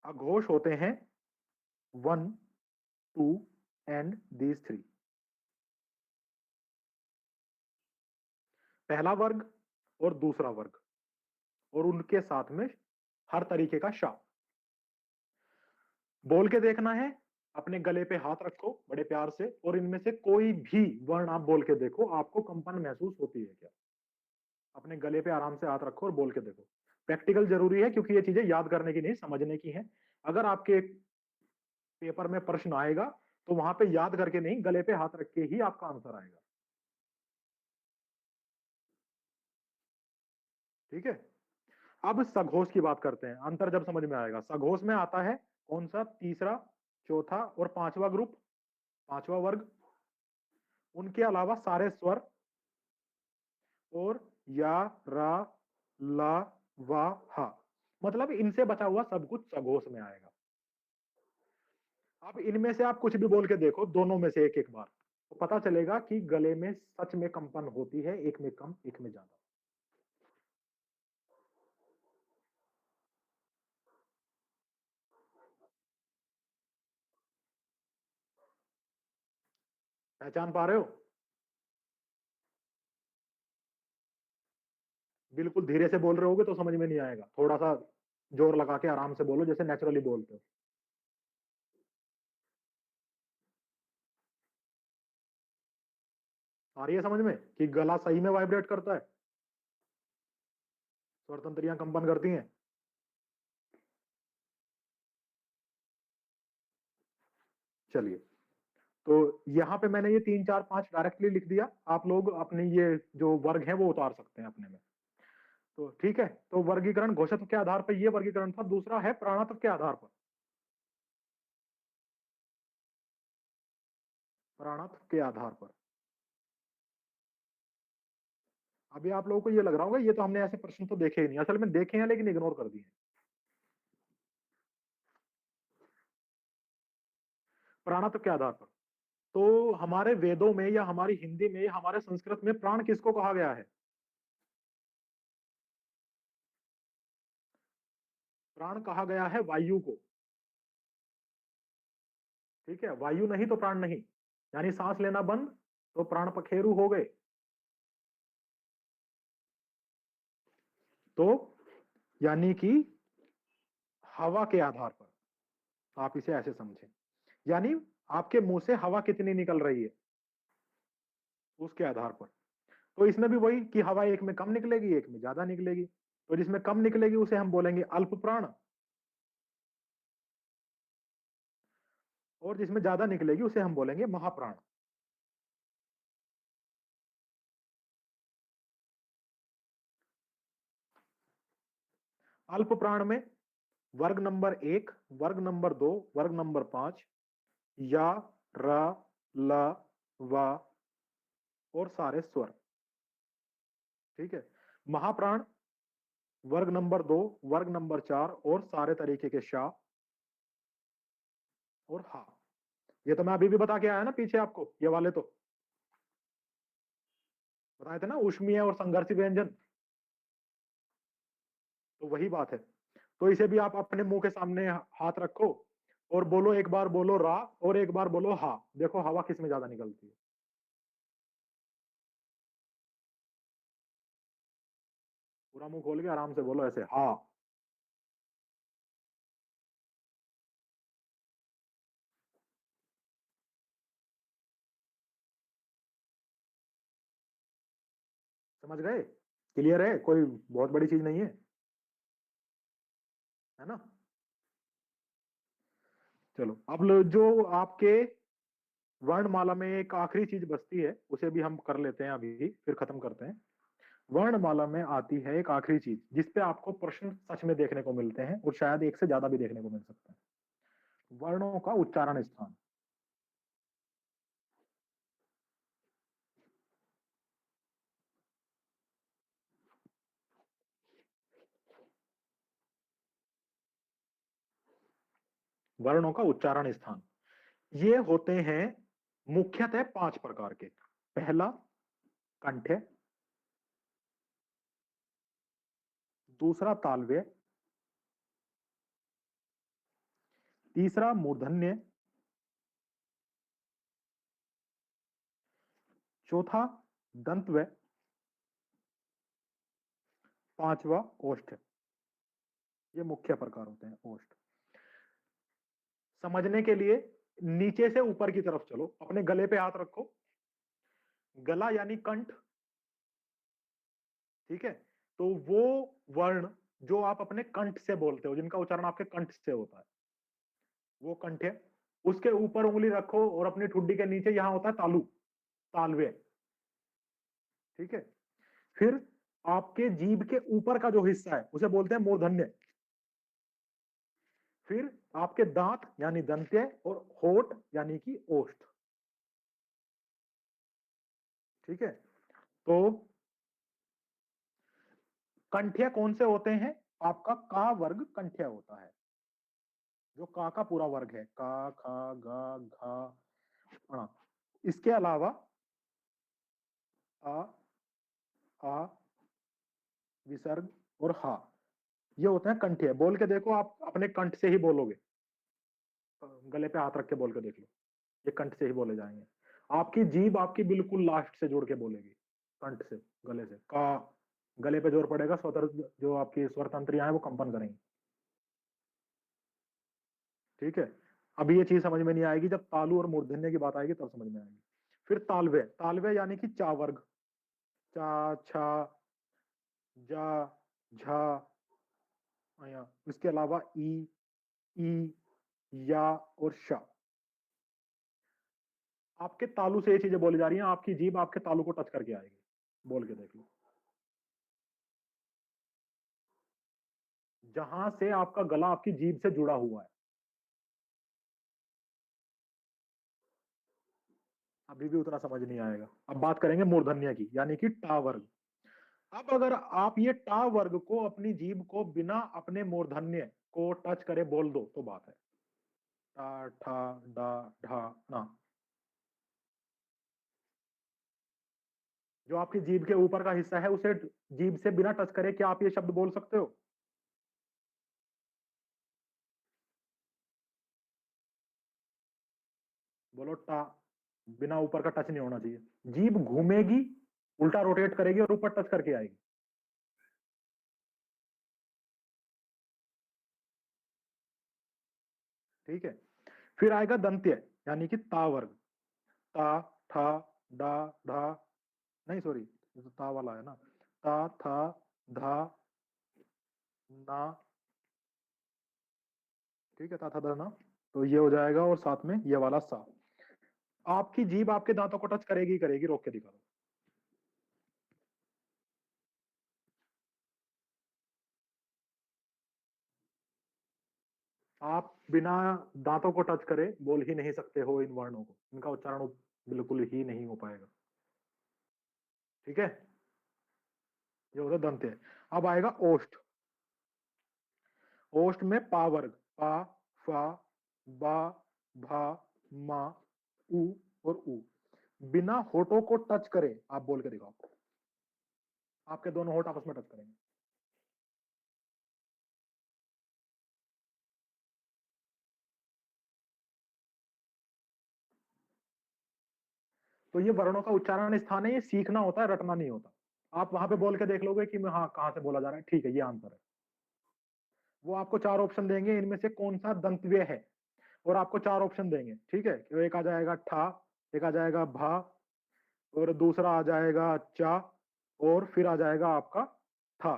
अघोष होते हैं 1, 2 एंड दीज 3। पहला वर्ग और दूसरा वर्ग, और उनके साथ में हर तरीके का शा। बोल के देखना है, अपने गले पे हाथ रखो बड़े प्यार से, और इनमें से कोई भी वर्ण आप बोल के देखो, आपको कंपन महसूस होती है क्या? अपने गले पे आराम से हाथ रखो और बोल के देखो। प्रैक्टिकल जरूरी है, क्योंकि ये चीजें याद करने की नहीं, समझने की है। अगर आपके पेपर में प्रश्न आएगा तो वहां पे याद करके नहीं, गले पे हाथ रख के ही आपका आंसर आएगा। ठीक है, अब सघोष की बात करते हैं, अंतर जब समझ में आएगा। सघोष में आता है कौन सा? तीसरा, चौथा और पांचवा ग्रुप, पांचवा वर्ग। उनके अलावा सारे स्वर, और या, रा, ला, वा, हा, मतलब इनसे बचा हुआ सब कुछ सघोष में आएगा। अब इनमें से आप कुछ भी बोल के देखो, दोनों में से एक एक बार, तो पता चलेगा कि गले में सच में कंपन होती है, एक में कम एक में ज्यादा। पहचान पा रहे हो? बिल्कुल धीरे से बोल रहे होगे तो समझ में नहीं आएगा, थोड़ा सा जोर लगा के आराम से बोलो, जैसे नेचुरली बोलते हो। आ रही है समझ में कि गला सही में वाइब्रेट करता है, स्वर तंत्रियां कंपन करती हैं। चलिए, तो यहाँ पे मैंने ये 3, 4, 5 डायरेक्टली लिख दिया, आप लोग अपने ये जो वर्ग है वो उतार सकते हैं अपने में। तो ठीक है, तो वर्गीकरण घोषत्व के आधार पर ये वर्गीकरण था। दूसरा है प्राणत्व के आधार पर। प्राणत्व के आधार पर अभी आप लोगों को ये लग रहा होगा ये तो हमने ऐसे प्रश्न तो देखे ही नहीं, असल में देखे हैं लेकिन इग्नोर कर दिए। प्राणत्व के आधार पर, तो हमारे वेदों में या हमारी हिंदी में या हमारे संस्कृत में प्राण किसको कहा गया है? प्राण कहा गया है वायु को। ठीक है, वायु नहीं तो प्राण नहीं, यानी सांस लेना बंद तो प्राण पखेरु हो गए। तो यानी कि हवा के आधार पर आप इसे ऐसे समझें, यानी आपके मुंह से हवा कितनी निकल रही है उसके आधार पर। तो इसमें भी वही कि हवा एक में कम निकलेगी, एक में ज्यादा निकलेगी। तो जिसमें कम निकलेगी उसे हम बोलेंगे अल्प प्राण, और जिसमें ज्यादा निकलेगी उसे हम बोलेंगे महाप्राण। अल्प प्राण में वर्ग नंबर 1, वर्ग नंबर 2, वर्ग नंबर 5, या, रा, ला, वा और सारे स्वर। ठीक है, महाप्राण वर्ग नंबर 2, वर्ग नंबर 4 और सारे तरीके के शा और हा। ये तो मैं अभी भी बता के आया ना पीछे आपको, ये वाले तो बताए थे ना, ऊष्मीय और संघर्षी व्यंजन। तो वही बात है। तो इसे भी आप अपने मुंह के सामने हाथ रखो, और बोलो, एक बार बोलो रा और एक बार बोलो हा। देखो हवा किस में ज्यादा निकलती है। पूरा मुंह खोल के आराम से बोलो ऐसे, हा। समझ गए? क्लियर है? कोई बहुत बड़ी चीज नहीं है ना? चलो अब जो आपके वर्णमाला में एक आखिरी चीज बचती है उसे भी हम कर लेते हैं अभी, फिर खत्म करते हैं। वर्णमाला में आती है एक आखिरी चीज जिसपे आपको प्रश्न सच में देखने को मिलते हैं और शायद एक से ज्यादा भी देखने को मिल सकते हैं। वर्णों का उच्चारण स्थान। वर्णों का उच्चारण स्थान ये होते हैं मुख्यतः 5 प्रकार के। पहला कंठ, दूसरा तालव्य, तीसरा मूर्धन्य, चौथा दंतव्य, पांचवा ओष्ठ। ये मुख्य प्रकार होते हैं ओष्ठ। समझने के लिए नीचे से ऊपर की तरफ चलो, अपने गले पे हाथ रखो। गला यानी कंठ, ठीक है? तो वो वर्ण जो आप अपने कंठ से बोलते हो, जिनका उच्चारण आपके कंठ से होता है, वो कंठ है। उसके ऊपर उंगली रखो और अपनी ठुड्डी के नीचे यहां होता है तालु, तालवे, ठीक है? फिर आपके जीभ के ऊपर का जो हिस्सा है उसे बोलते हैं मूर्धन्य। फिर आपके दांत यानी दंत्य और होठ यानी कि ओष्ठ, ठीक है? तो कंठ्य कौन से होते हैं? आपका का वर्ग कंठ्य होता है, जो का पूरा वर्ग है, का खा गा घा ण। इसके अलावा आ, आ, विसर्ग और हा, ये होते हैं कंठ्य। बोल के देखो, आप अपने कंठ से ही बोलोगे, गले पे हाथ रख के बोल के देख लो, ये कंठ से ही बोले जाएंगे। आपकी जीभ आपकी बिल्कुल लास्ट से जुड़ के बोलेगी, कंठ से, गले से। का, गले पे जोर पड़ेगा, स्वतर जो आपकी स्वर तंत्रियां हैं वो कंपन करेंगी, ठीक है? अभी ये चीज समझ में नहीं आएगी, जब तालु और मूर्धन्य की बात आएगी तब समझ में आएगी। फिर तालवे, तालवे यानी कि चा वर्ग, चा छा जा झा या। इसके अलावा ई या और शा। आपके तालु से ये चीजें बोली जा रही हैं, आपकी जीभ आपके तालु को टच करके आएगी, बोल के देख लो। जहां से आपका गला आपकी जीभ से जुड़ा हुआ है। अभी भी उतना समझ नहीं आएगा। अब बात करेंगे मूर्धन्य की, यानी कि टा वर्ग। अब अगर आप ये टा वर्ग को अपनी जीभ को बिना अपने मूर्धन्य को टच करे बोल दो तो बात है। टा ठा डा ढा ना। जो आपकी जीभ के ऊपर का हिस्सा है उसे जीभ से बिना टच करे क्या आप ये शब्द बोल सकते हो? बोलो टा, बिना ऊपर का टच नहीं होना चाहिए। जीभ घूमेगी, उल्टा रोटेट करेगी और ऊपर टच करके आएगी। ठीक है? फिर आएगा दंत्य, यानी कि ता वर्ग। ता ठा डा ढा, नहीं सॉरी, ये तो ता वाला है ना। ता था धा ना, ठीक है? ता था धा ना, तो ये हो जाएगा, और साथ में ये वाला सा। आपकी जीभ आपके दांतों को टच करेगी ही करेगी, रोक के दिखा दो। आप बिना दांतों को टच करे बोल ही नहीं सकते हो इन वर्णों को, इनका उच्चारण बिल्कुल ही नहीं हो पाएगा, ठीक है? ये होता दंत्य। अब आएगा ओष्ठ। ओष्ठ में पा वर्ग, पा फा बा भा मा उ और उ। बिना होठों को टच करे आप बोल के दिखाओ, आपके दोनों होठ आपस में टच करेंगे। तो ये वर्णों का उच्चारण स्थान है, ये सीखना होता है, रटना नहीं होता। आप वहां पे बोल के देख लोगे कि मैं हाँ कहाँ से बोला जा रहा है, ठीक है ये आंसर है। वो आपको 4 ऑप्शन देंगे, इनमें से कौन सा दंतव्य है, और आपको 4 ऑप्शन देंगे, ठीक है। तो एक आ जाएगा ठा, एक आ जाएगा भा, और दूसरा आ जाएगा चा, और फिर आ जाएगा आपका था।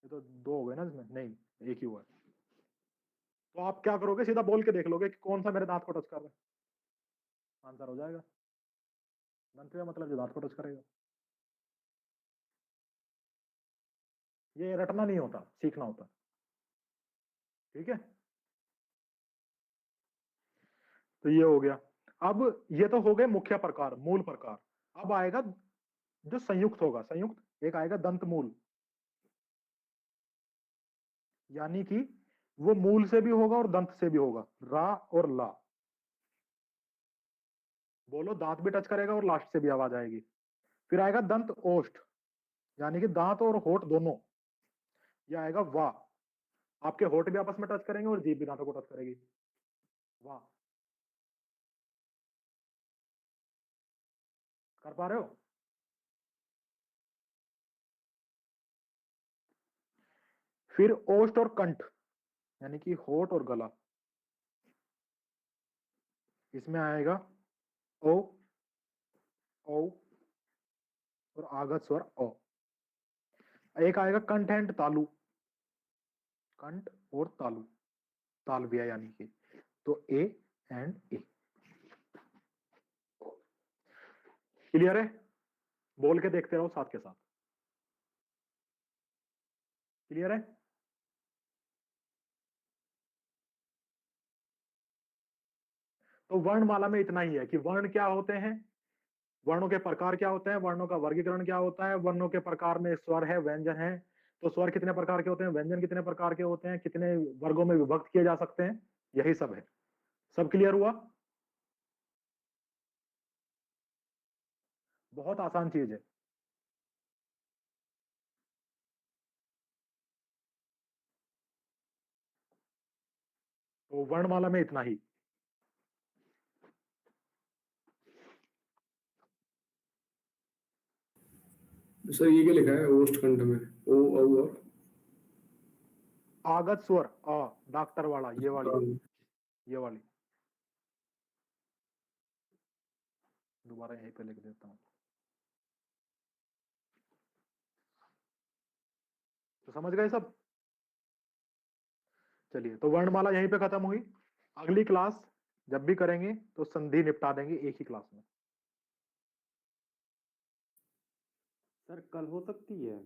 ये तो 2 हो गए ना इसमें, नहीं एक ही हुआ है। तो आप क्या करोगे, सीधा बोल के देख लोगे कि कौन सा मेरे दांत को टच कर रहा है, आंसर हो जाएगा। दंतव्य मतलब जो दांत को टच करेगा। ये रटना नहीं होता, सीखना होता, ठीक है। तो ये हो गया। अब ये तो हो गए मुख्य प्रकार, मूल प्रकार। अब आएगा जो संयुक्त होगा, संयुक्त एक आएगा दंत मूल, यानी कि वो मूल से भी होगा और दंत से भी होगा, रा और ला। बोलो दांत भी टच करेगा और लास्ट से भी आवाज आएगी। फिर आएगा दंत ओष्ठ, यानी कि दांत और होठ दोनों। ये आएगा वाह, आपके होठ भी आपस में टच करेंगे और जीभ भी दांतों को टच करेगी, वाह। कर पा रहे हो। फिर ओष्ठ और कंठ, यानी कि होठ और गला। इसमें आएगा ओ, ओ और आगत स्वर ओ। एक आएगा कंठ एंड तालु, कंठ और तालु, तालव्य यानी कि, तो ए एंड ए। क्लियर है, बोल के देखते रहो साथ के साथ। क्लियर है। तो वर्णमाला में इतना ही है कि वर्ण क्या होते हैं, वर्णों के प्रकार क्या होते हैं, वर्णों का वर्गीकरण क्या होता है, वर्णों के प्रकार में स्वर है, व्यंजन है। तो स्वर कितने प्रकार के होते हैं, व्यंजन कितने प्रकार के होते हैं, कितने वर्गों में विभक्त किए जा सकते हैं, यही सब है। सब क्लियर हुआ। बहुत आसान चीज है। तो वर्णमाला में इतना ही। सर ये क्या लिखा है ओष्ठखंड में, ओ औ और आगत स्वर अ, डॉक्टर वाला, ये वाली, ये वाली। दोबारा यहीं पे लिख देता हूं, तो समझ गए सब। चलिए, तो वर्णमाला यहीं पे खत्म हुई। अगली क्लास जब भी करेंगे तो संधि निपटा देंगे एक ही क्लास में। सर कल हो सकती है।